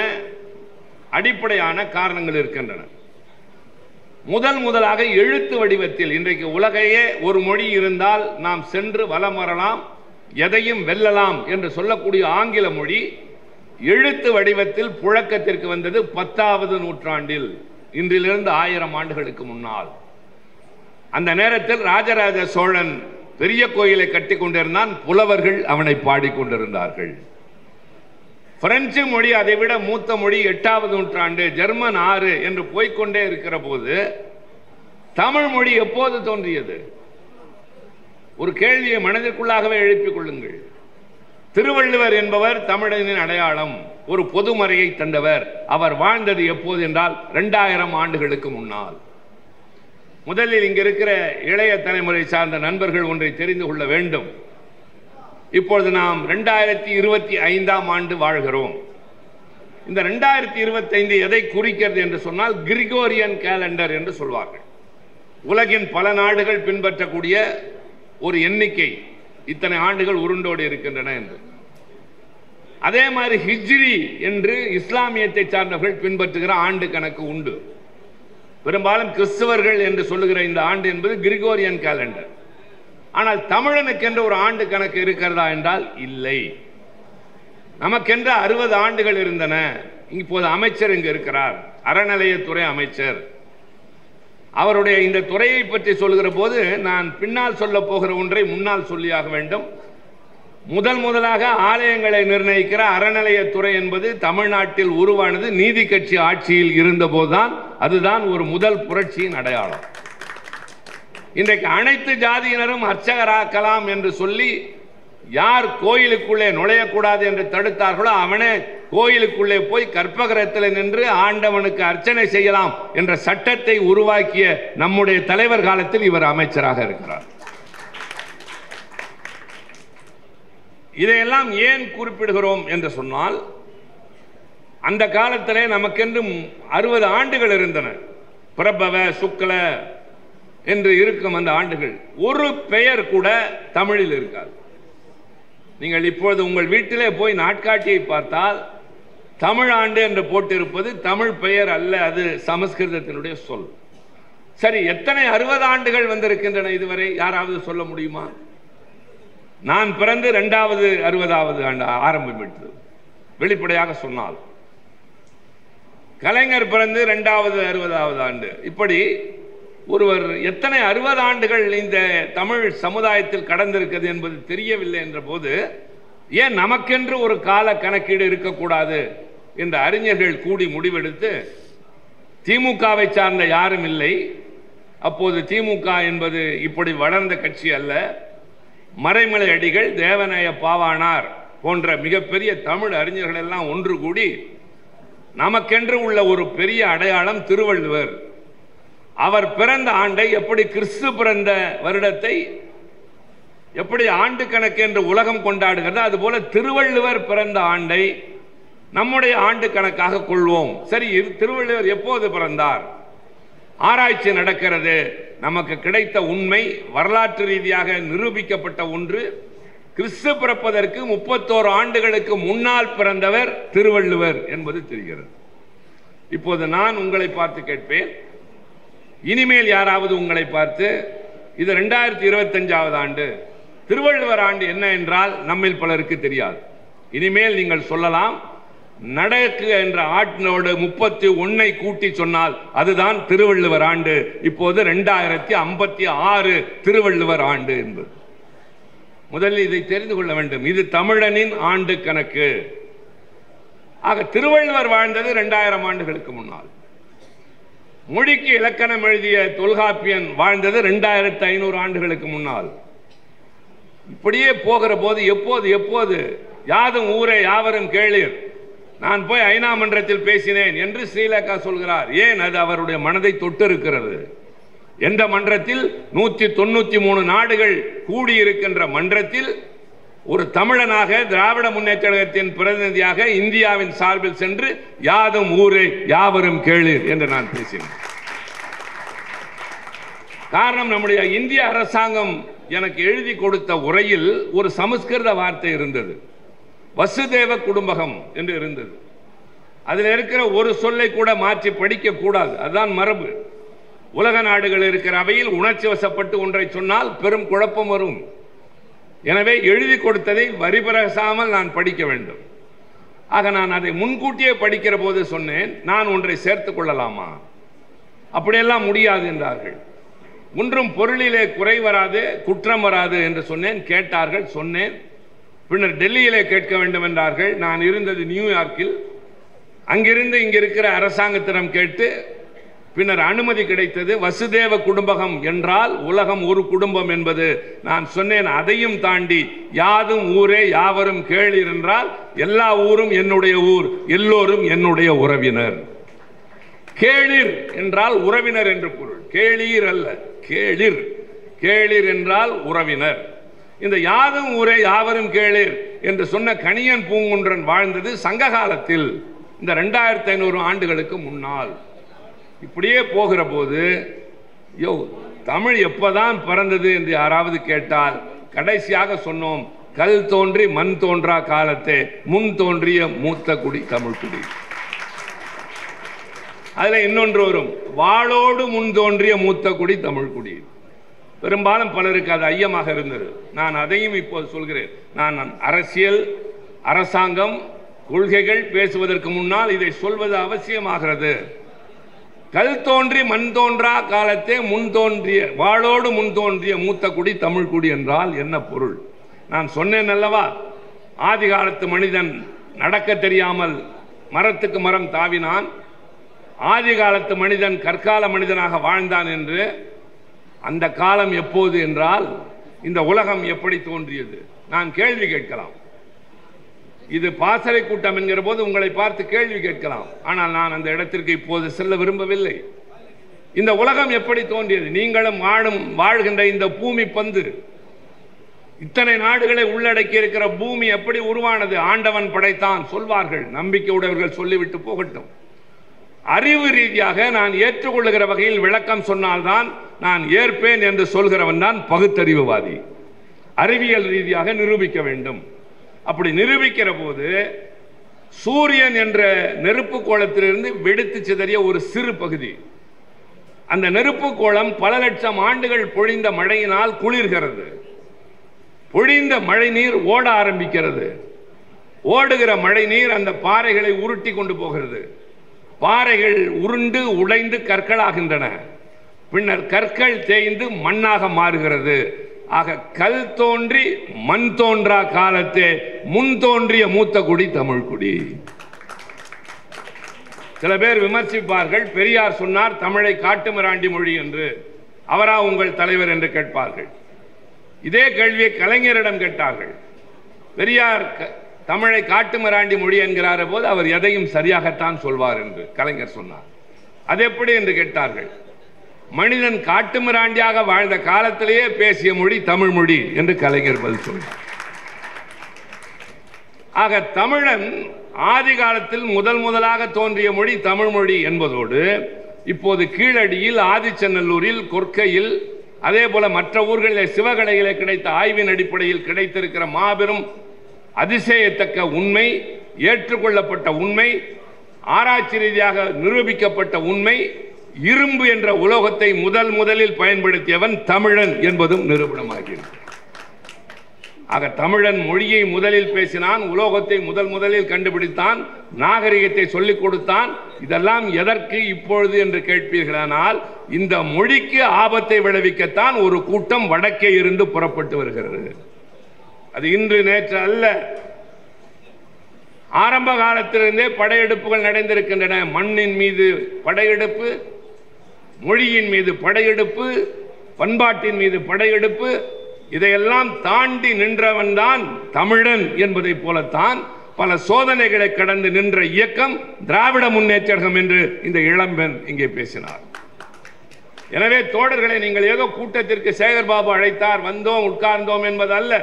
S1: அடிப்படையான காரணங்கள் இருக்கின்றன. முதலாக எழுத்து வடிவத்தில் இன்றைக்கு உலகையே ஒரு மொழி இருந்தால் நாம் சென்று வலம் வரலாம், எதையும் வெல்லலாம் என்று சொல்லக்கூடிய ஆங்கில மொழி எழுத்து வடிவத்தில் புழக்கத்திற்கு வந்தது 10வது நூற்றாண்டில், இன்றிலிருந்து 1000 ஆண்டுகளுக்கு முன்னால். அந்த நேரத்தில் ராஜராஜ சோழன் பெரிய கோயிலை கட்டி கொண்டிருந்தான், புலவர்கள் அவனை பாடிக்கொண்டிருந்தார்கள். பிரெஞ்சு மொழி அதைவிட மூத்த மொழி 8வது நூற்றாண்டு, ஜெர்மன் 6 என்று போய்கொண்டே இருக்கிற போது தமிழ் மொழி எப்போது தோன்றியது? ஒரு கேள்வியை மனதிற்குள்ளாகவே எழுப்பிக் கொள்ளுங்கள். திருவள்ளுவர் என்பவர் தமிழனின் அடையாளம், ஒரு பொதுமறையை தந்தவர். அவர் வாழ்ந்தது எப்போது என்றால் 2000 ஆண்டுகளுக்கு முன்னால். முதலில் இங்க இருக்கிற இளைய தலைமுறை சார்ந்த நண்பர்கள் ஒன்றை தெரிந்து கொள்ள வேண்டும். இப்பொழுது நாம் 2025ஆம் ஆண்டு வாழ்கிறோம். இந்த 2025 எதை குறிக்கிறது என்று சொன்னால் கிரிகோரியன் கேலண்டர் என்று சொல்வார்கள். உலகின் பல நாடுகள் பின்பற்றக்கூடிய ஒரு எண்ணிக்கை, இத்தனை ஆண்டுகள் உருண்டோடு இருக்கின்றன என்று. அதே மாதிரி ஹிஜ்ரி என்று இஸ்லாமியத்தை சார்ந்தவர்கள் பின்பற்றுகிற ஆண்டு கணக்கு உண்டு. பெரும்பாலும் கிறிஸ்தவர்கள் என்று சொல்லுகிற இந்த ஆண்டு என்பது கிரிகோரியன் கேலண்டர். ஆனால் தமிழனுக்கென்று ஒரு ஆண்டு கணக்கு இருக்கிறதா என்றால் இல்லை. நமக்கென்று 60 ஆண்டுகள் இருந்தன. இப்போது அமைச்சர் இங்கு இருக்கிறார், அறநிலையத்துறை அமைச்சர். அவருடைய இந்த துறையை பற்றி சொல்லுகிற போது நான் பின்னால் சொல்ல போகிற ஒன்றை முன்னால் சொல்லியாக வேண்டும். முதலாக ஆலயங்களை நிர்ணயிக்கிற அறநிலையத்துறை என்பது தமிழ்நாட்டில் உருவானது நீதி கட்சி ஆட்சியில் இருந்தபோதுதான். அதுதான் ஒரு முதல் புரட்சியின் அடையாளம். இன்றைக்கு அனைத்து ஜாதியினரும் அர்ச்சகராக்கலாம் என்று சொல்லி யார் கோயிலுக்குள்ளே நுழையக்கூடாது என்று தடுத்தார்களோ அவனே கோயிலுக்குள்ளே போய் கற்பகிரத்தில் நின்று ஆண்டவனுக்கு அர்ச்சனை செய்யலாம் என்ற சட்டத்தை உருவாக்கிய நம்முடைய தலைவர் காலத்தில் இவர் அமைச்சராக இருக்கிறார். இதையெல்லாம் ஏன் குறிப்பிடுகிறோம் என்று சொன்னால், அந்த காலத்திலே நமக்கென்று 60 ஆண்டுகள் இருந்தன. பிரபவ சுக்ல என்று இருக்கும் அந்த ஆண்டுகள். ஒரு பெயர் கூட தமிழில் இருக்காது. நீங்கள் இப்பொழுது உங்கள் வீட்டிலே போய் நாட்காட்டியை பார்த்தால் தமிழ் ஆண்டு என்று போட்டிருப்பது தமிழ் பெயர் அல்ல, அது சமஸ்கிருதத்தினுடைய சொல். சரி, எத்தனை 60 ஆண்டுகள் வந்திருக்கின்றன இதுவரை? யாராவது சொல்ல முடியுமா? நான் பிறந்து 2வது 60வது ஆண்டு ஆரம்பமிட்டது வெளிப்படையாக சொன்னால். கலைஞர் பிறந்து 2வது 60வது ஆண்டு. இப்படி ஒருவர் எத்தனை 60 ஆண்டுகள் இந்த தமிழ் சமுதாயத்தில் கடந்திருக்கிறது என்பது தெரியவில்லை என்ற போது, ஏன் நமக்கென்று ஒரு கால கணக்கீடு இருக்கக்கூடாது என்ற அறிஞர்கள் கூடி முடிவெடுத்து, திமுகவை சார்ந்த யாரும் இல்லை, அப்போது திமுக என்பது இப்படி வளர்ந்த கட்சி அல்ல, மறைமலை அடிகள், தேவநாய பாவாணர் போன்ற மிகப்பெரிய தமிழ் அறிஞர்கள் எல்லாம் ஒன்று கூடி நமக்கென்று உள்ள ஒரு பெரிய அடையாளம் திருவள்ளுவர். அவர் பிறந்த ஆண்டை எப்படி, கிறிஸ்து பிறந்த வருடத்தை எப்படி ஆண்டு கணக்கு என்று உலகம் கொண்டாடுகிறது, அதுபோல திருவள்ளுவர் பிறந்த ஆண்டை நம்முடைய ஆண்டு கணக்காக கொள்வோம். சரி, திருவள்ளுவர் எப்போது பிறந்தார்? ஆராய்ச்சி நடக்கிறது. நமக்கு கிடைத்த உண்மை, வரலாற்று ரீதியாக நிரூபிக்கப்பட்ட ஒன்று, கிறிஸ்து பிறப்பதற்கு 31 ஆண்டுகளுக்கு முன்னால் பிறந்தவர் திருவள்ளுவர் என்பது தெரிகிறது. இப்போது நான் உங்களை பார்த்து கேட்பேன், இனிமேல் யாராவது உங்களை பார்த்து இது 2025வது ஆண்டு, திருவள்ளுவர் ஆண்டு என்ன என்றால் நம்மில் பலருக்கு தெரியாது. இனிமேல் நீங்கள் சொல்லலாம், நடக்கு என்ற ஆட்டினோடு 31 கூட்டி சொன்னால் அதுதான் திருவள்ளுவர் ஆண்டு. இப்போது 2056 திருவள்ளுவர் ஆண்டு என்பது. முதலில் இதை தெரிந்து கொள்ள வேண்டும். இது தமிழனின் ஆண்டு கணக்கு. ஆக திருவள்ளுவர் வாழ்ந்தது 2000 ஆண்டுகளுக்கு முன்னால். மொழிக்கு இலக்கணம் எழுதிய தொல்காப்பியன் வாழ்ந்தது 2500 ஆண்டுகளுக்கு முன்னால். இப்படியே போகிற போது எப்போது யாதும் ஊரே யாவரும் கேளீர், நான் போய் ஐநா மன்றத்தில் பேசினேன் என்று ஸ்ரீலங்கா சொல்கிறார். ஏன்? அது அவருடைய மனதை தொட்டிருக்கிறது. எந்த மன்றத்தில்? 193 நாடுகள் கூடியிருக்கின்ற மன்றத்தில் ஒரு தமிழனாக, திராவிட முன்னேற்ற கழகத்தின் பிரதிநிதியாக இந்தியாவின் சார்பில் சென்று யாதும் ஊரே யாவரும் கேளீர் என்று நான் பேசினேன். காரணம், நம்முடைய இந்திய அரசாங்கம் எனக்கு எழுதி கொடுத்த உரையில் ஒரு சமஸ்கிருத வார்த்தை இருந்தது, வசுதேவ குடும்பகம் என்று இருந்தது. அதில் இருக்கிற ஒரு சொல்லை கூட மாற்றி படிக்க கூடாது, அதுதான் மரபு. உலக நாடுகள் இருக்கிற அவையில் உணர்ச்சி வசப்பட்டு ஒன்றை சொன்னால் பெரும் குழப்பம் வரும். எனவே எழுதி கொடுத்ததை வரிபரசாமல் நான் படிக்க வேண்டும். ஆக நான் அதை முன்கூட்டியே படிக்கிற போது சொன்னேன், நான் ஒன்றை சேர்த்துக் கொள்ளலாமா? அப்படியெல்லாம் முடியாது என்றார்கள். ஒன்றும் பொருளிலே குறை வராது, குற்றம் வராது என்று சொன்னேன். கேட்டார்கள், சொன்னேன். பின்னர் டெல்லியிலே கேட்க வேண்டும் என்றார்கள். நான் இருந்தது நியூயார்க்கில். அங்கிருந்து இங்க இருக்கிற அரசாங்கத்திடம் கேட்டு பின்னர் அனுமதி கிடைத்தது. வசுதேவ குடும்பகம் என்றால் உலகம் ஒரு குடும்பம் என்பது நான் சொன்னேன். அதையும் தாண்டி யாதும் ஊரே யாவரும் கேளீர் என்றால் எல்லா ஊரும் என்னுடைய ஊர், எல்லோரும் என்னுடைய உறவினர். கேளீர் என்றால் உறவினர் என்று பொருள், கேளீர் அல்ல, கேளிர். கேளிர் என்றால் உறவினர். இந்த யாதும் ஊரே யாவரும் கேளீர் என்று சொன்ன கணியன் பூங்குன்றன் வாழ்ந்தது சங்க காலத்தில், இந்த 2500 ஆண்டுகளுக்கு முன்னால். இப்படியே போகிற போது தமிழ் எப்பதான் பிறந்தது என்று யாராவது கேட்டால் கடைசியாக சொன்னோம், கல் தோன்றி மண் தோன்றா காலத்தே முன் தோன்றிய மூத்த குடி தமிழ் குடி. அதுல இன்னொன்று வரும், வாளோடு முன் தோன்றிய மூத்த குடி தமிழ் குடி. பெரும்பாலும் பலருக்கு அது ஐயமாக இருந்தது. நான் அதையும் இப்போது சொல்கிறேன். நான் அரசியல், அரசாங்கம், கொள்கைகள் பேசுவதற்கு முன்னால் இதை சொல்வது அவசியமாகிறது. கல் தோன்றி மண் தோன்றா காலத்தே முன் தோன்றிய, வாளோடு முன் தோன்றிய மூத்த குடி தமிழ் குடி என்றால் என்ன பொருள்? நான் சொன்னேன் அல்லவா, ஆதி காலத்து மனிதன் நடக்க தெரியாமல் மரத்துக்கு மரம் தாவினான், ஆதி காலத்து மனிதன் கற்கால மனிதனாக வாழ்ந்தான் என்று. அந்த காலம் எப்போது என்றால், இந்த உலகம் எப்படி தோன்றியது? நான் கேள்வி கேட்கலாம். இது பாசறை கூட்டம் என்கிற போது உங்களை பார்த்து கேள்வி கேட்கலாம். ஆனால் நான் அந்த இடத்திற்கு இப்போது செல்ல விரும்பவில்லை. இந்த உலகம் எப்படி தோன்றியது? நீங்களும் வாழ்கின்ற இந்த பூமி பந்து, இத்தனை நாடுகளை உள்ளடக்கி இருக்கிற பூமி எப்படி உருவானது? ஆண்டவன் படைத்தான் சொல்வார்கள், நம்பிக்கை உடையவர்கள் சொல்லிவிட்டு போகட்டும். அறிவு ரீதியாக நான் ஏற்றுக்கொள்ளுகிற வகையில் விளக்கம் சொன்னால்தான் நான் ஏற்பேன் என்று சொல்கிறவன் தான் பகுத்தறிவுவாதி. அறிவியல் ரீதியாக நிரூபிக்க வேண்டும். அப்படி நிரூபிக்கிற போது சூரியன் என்ற நெருப்பு கோளத்திலிருந்து வெடித்து சிதறிய ஒரு சிறு பகுதி, அந்த நெருப்பு கோளம் பல லட்சம் ஆண்டுகள் பொழிந்த மழையினால் குளிர்கிறது. பொழிந்த மழை நீர் ஓட ஆரம்பிக்கிறது. ஓடுகிற மழை நீர் அந்த பாறைகளை உருட்டி கொண்டு போகிறது. பாறைகள் உருண்டு உடைந்து கற்களாகின்றன. பின்னர் கற்கள் தேய்ந்து மண்ணாக மாறுகிறது. ஆக கல் தோன்றி மண் தோன்றா காலத்தே முன் தோன்றிய மூத்த குடி தமிழ் குடி. சில பேர் விமர்சிப்பார்கள், பெரியார் சொன்னார் தமிழை காட்டுமிராண்டி மொழி என்று, அவரா உங்கள் தலைவர் என்று கேட்பார்கள். இதே கேள்வியை கலைஞரிடம் கேட்டார்கள். பெரியார் தமிழை காட்டுமிராண்டி மொழி என்கிறார போது அவர் எதையும் சரியாகத்தான் சொல்வார் என்று கலைஞர் சொன்னார். அது எப்படி என்று கேட்டார்கள். மனிதன் காட்டுமிராண்டியாக வாழ்ந்த காலத்திலேயே பேசிய மொழி தமிழ் மொழி என்று கலைஞர் பதில் சொன்னார். ஆக தமிழன் ஆதி காலத்தில் முதலாக தோன்றிய மொழி தமிழ் மொழி என்பதோடு, இப்போது கீழடியில், ஆதிச்சநல்லூரில், கொற்கையில், அதே போல மற்ற ஊர்களில் சிவகலையிலே கிடைத்த ஆய்வின் அடிப்படையில் கிடைத்திருக்கிற மாபெரும் அதிசயத்தக்க உண்மை, ஏற்றுக்கொள்ளப்பட்ட உண்மை, ஆராய்ச்சி ரீதியாக நிரூபிக்கப்பட்ட உண்மை, இரும்பு என்ற உலோகத்தை முதலில் பயன்படுத்தியவன் தமிழன் என்பதும் நிரூபணமாகிறது. ஆக தமிழன் மொழியை முதலில் பேசினான், உலோகத்தை முதலில் கண்டுபிடித்தான், நாகரிகத்தை சொல்லிக் கொடுத்தான். இதெல்லாம் எதற்கு இப்பொழுது என்று கேட்பீர்களானால், இந்த மொழிக்கு ஆபத்தை விளைவிக்கத்தான் ஒரு கூட்டம் வடக்கே இருந்து புறப்பட்டு வருகிறது. அது இன்று நேற்று அல்ல. ஆரம்ப காலத்திலிருந்தே படையெடுப்புகள் நடந்திருக்கின்றன. மண்ணின் மீது படையெடுப்பு, மொழியின் மீது படையெடுப்பு, பண்பாட்டின் மீது படையெடுப்பு. இதையெல்லாம் தாண்டி நின்றவன் தான் தமிழன் என்பதை போலத்தான் பல சோதனைகளை கடந்து நின்ற இயக்கம் திராவிட முன்னேற்ற கழகம் என்று இந்த இளம்பெண் இங்கே பேசினார். எனவே தோழர்களை, நீங்கள் ஏதோ கூட்டத்திற்கு சேகர் பாபு அழைத்தார், வந்தோம் உட்கார்ந்தோம் என்பது அல்ல.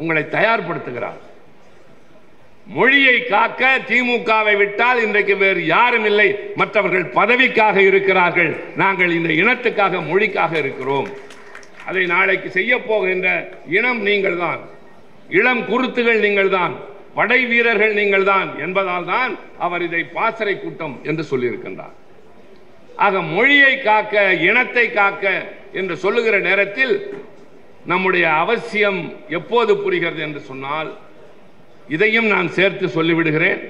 S1: உங்களை தயார்படுத்துகிறார். மொழியை காக்க திமுகவை விட்டால் இன்றைக்கு வேறு யாரும் இல்லை. மற்றவர்கள் பதவிக்காக இருக்கிறார்கள். நாங்கள் இந்த இனத்துக்காக, மொழிக்காக இருக்கிறோம். அதை நாளைக்கு செய்ய போகின்ற இனம் நீங்கள் தான், இளம் குருத்துகள் நீங்கள் தான், படை வீரர்கள் நீங்கள் தான் என்பதால் தான் அவர் இதை பாசறை கூட்டம் என்று சொல்லியிருக்கின்றார். ஆக மொழியை காக்க, இனத்தை காக்க என்று சொல்லுகிற நேரத்தில் நம்முடைய அவசியம் எப்போது புரிகிறது என்று சொன்னால், இதையும் நான் சேர்த்து சொல்லிவிடுகிறேன்.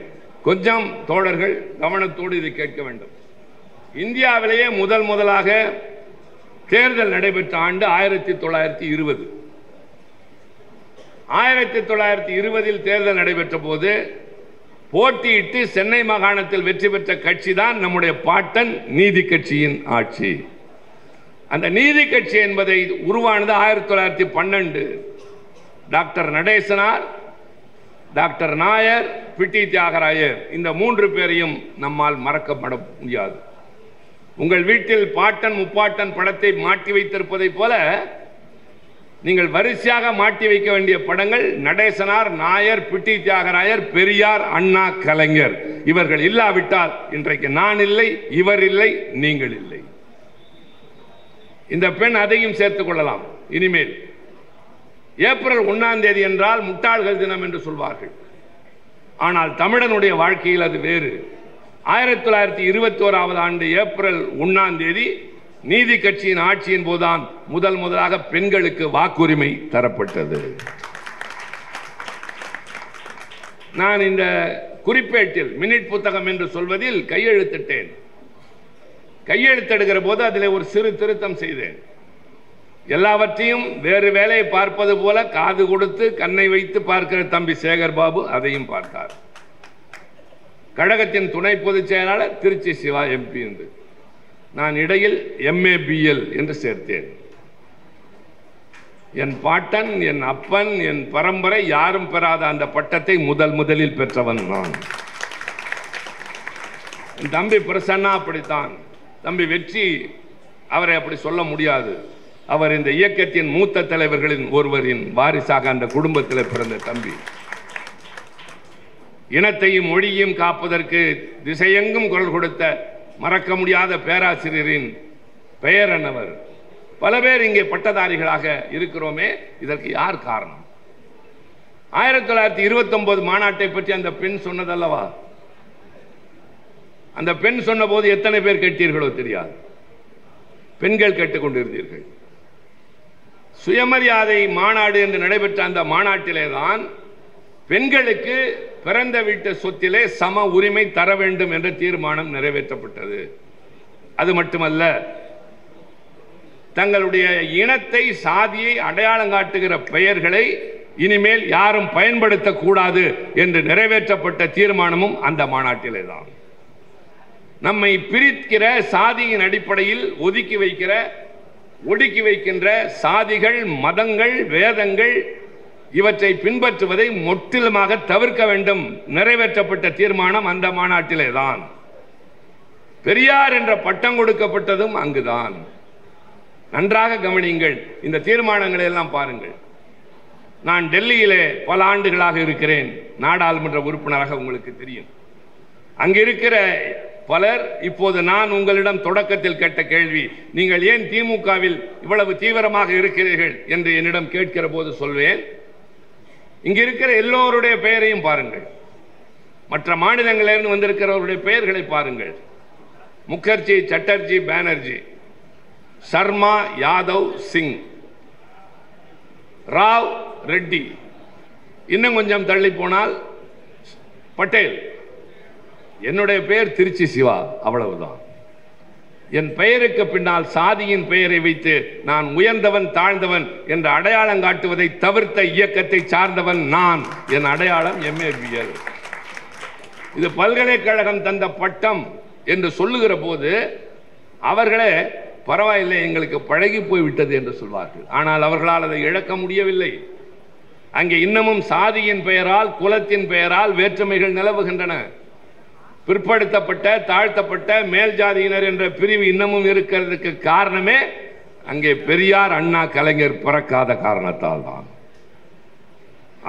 S1: கொஞ்சம் தோழர்கள் கவனத்தோடு இதை கேட்க வேண்டும். இந்தியாவிலேயே முதலாக தேர்தல் நடைபெற்ற ஆண்டு 1920. 1920 தேர்தல் நடைபெற்ற போது போட்டியிட்டு சென்னை மாகாணத்தில் வெற்றி பெற்ற கட்சி தான் நம்முடைய பாட்டன் நீதி கட்சியின் ஆட்சி. அந்த நீதி கட்சி என்பதை உருவானது 1912. டாக்டர் நடேசனார், டாக்டர் நாயர், பிட்டி தியாகராயர், இந்த 3 பேரையும் நம்மால் மறக்கப்பட முடியாது. உங்கள் வீட்டில் பாட்டன் முப்பாட்டன் படத்தை மாட்டி வைத்திருப்பதை போல நீங்கள் வரிசையாக மாட்டி வைக்க வேண்டிய படங்கள் நடேசனார், நாயர், பிட்டி தியாகராயர், பெரியார், அண்ணா, கலைஞர். இவர்கள் இல்லாவிட்டால் இன்றைக்கு நான் இல்லை, இவர் இல்லை, நீங்கள் இல்லை. இந்த பெண் அதையும் சேர்த்துக் கொள்ளலாம். இனிமேல் ஏப்ரல் 1 என்றால் முட்டாள்கள் தினம் என்று சொல்வார்கள். ஆனால் தமிழனுடைய வாழ்க்கையில் அது வேறு. 1921 ஆண்டு ஏப்ரல் 1 நீதி கட்சியின் ஆட்சியின் போதுதான் முதலாக பெண்களுக்கு வாக்குரிமை தரப்பட்டது. நான் இந்த குறிப்பேட்டில் மினிட் புத்தகம் என்று சொல்வதில் கையெழுத்திட்டேன். கையெழுத்திடுகிற போது அதில் ஒரு சிறு திருத்தம் செய்தேன். எல்லாவற்றையும் வேறு வேலையை பார்ப்பது போல காது கொடுத்து கண்ணை வைத்து பார்க்கிற தம்பி சேகர் பாபு அதையும் பார்த்தார். கழகத்தின் துணை பொதுச் செயலாளர் திருச்சி சிவா MP என்று நான் இடையில் MABL என்று சேர்த்தேன். என் பாட்டன், என் அப்பன், என் பரம்பரை யாரும் பெறாத அந்த பட்டத்தை முதலில் பெற்றவன் நான். என் தம்பி பிரசன்னா அப்படித்தான். தம்பி வெற்றி அவரை அப்படி சொல்ல முடியாது. அவர் இந்த இயக்கத்தின் மூத்த தலைவர்களின் ஒருவரின் வாரிசாக அந்த குடும்பத்தில் பிறந்த தம்பி. இனத்தையும் மொழியையும் காப்பதற்கு திசையெங்கும் குரல் கொடுத்த மறக்க முடியாத பேராசிரியரின் பெயர் என்னவர். பல பேர் இங்கே பட்டதாரிகளாக இருக்கிறோமே, இதற்கு யார் காரணம்? 1929 மாநாட்டை பற்றி அந்த பெண் சொன்னதல்லவா? அந்த பெண் சொன்ன போது எத்தனை பேர் கேட்டீர்களோ தெரியாது. பெண்கள் கேட்டுக்கொண்டிருந்தீர்கள். சுயமரியாதை மாநாடு என்று நடைபெற்ற அந்த மாநாட்டிலே தான் பெண்களுக்கு பிறந்த வீட்டு சொத்திலே சம உரிமை தர வேண்டும் என்ற தீர்மானம் நிறைவேற்றப்பட்டது. அது மட்டுமல்ல, தங்களுடைய இனத்தை, சாதியை அடையாளம் காட்டுகிற பெயர்களை இனிமேல் யாரும் பயன்படுத்தக்கூடாது என்று நிறைவேற்றப்பட்ட தீர்மானமும் அந்த மாநாட்டிலே தான். நம்மை பிரிக்கிற சாதியின் அடிப்படையில் ஒடுக்கி வைக்கின்ற சாதிகள், மதங்கள், வேதங்கள் இவற்றை பின்பற்றுவதை முற்றிலுமாக தவிர்க்க வேண்டும் நிறைவேற்றப்பட்ட தீர்மானம் அந்த மாநாட்டிலே தான். பெரியார் என்ற பட்டம் கொடுக்கப்பட்டதும் அங்குதான். நன்றாக கவனியுங்கள், இந்த தீர்மானங்களை எல்லாம் பாருங்கள். நான் டெல்லியிலே பல ஆண்டுகளாக இருக்கிறேன், நாடாளுமன்ற உறுப்பினராக, உங்களுக்கு தெரியும். அங்கிருக்கிற பலர் இப்போது நான் உங்களிடம் தொடக்கத்தில் கேட்ட கேள்வி, நீங்கள் ஏன் திமுகவில் இவ்வளவு தீவிரமாக இருக்கிறீர்கள் என்று என்னிடம் கேட்கிற போது சொல்வேன், இங்க இருக்கிற எல்லோருடைய பெயரையும் பாருங்கள், மற்ற மாநிலங்களிலிருந்து வந்திருக்கிறவருடைய பெயர்களை பாருங்கள். முகர்ஜி, சட்டர்ஜி, பானர்ஜி, சர்மா, யாதவ், சிங், ராவ், ரெட்டி, இன்னும் கொஞ்சம் தள்ளி போனால் பட்டேல். என்னுடைய பெயர் திருச்சி சிவா, அவ்வளவுதான். என் பெயருக்கு பின்னால் சாதியின் பெயரை வைத்து நான் உயர்ந்தவன் தாழ்ந்தவன் என்ற அடையாளம் காட்டுவதை தவிர்த்த இயக்கத்தை சார்ந்தவன் நான். என் அடையாளம் MABL. இது பல்கலைக்கழகம் தந்த பட்டம் என்று சொல்லுகிற போது அவர்களே பரவாயில்லை, எங்களுக்கு பழகி போய்விட்டது என்று சொல்வார்கள். ஆனால் அவர்களால் அதை இழக்க முடியவில்லை. அங்கே இன்னமும் சாதியின் பெயரால், குலத்தின் பெயரால் வேற்றுமைகள் நிலவுகின்றன. பிற்படுத்தப்பட்ட, தாழ்த்தப்பட்ட, மேல் ஜாதியினர் என்ற பிரிவு இன்னமும் இருக்கிறதுக்கு காரணமே அங்கே பெரியார், அண்ணா, கலைஞர் பிறக்காத காரணத்தால் தான்.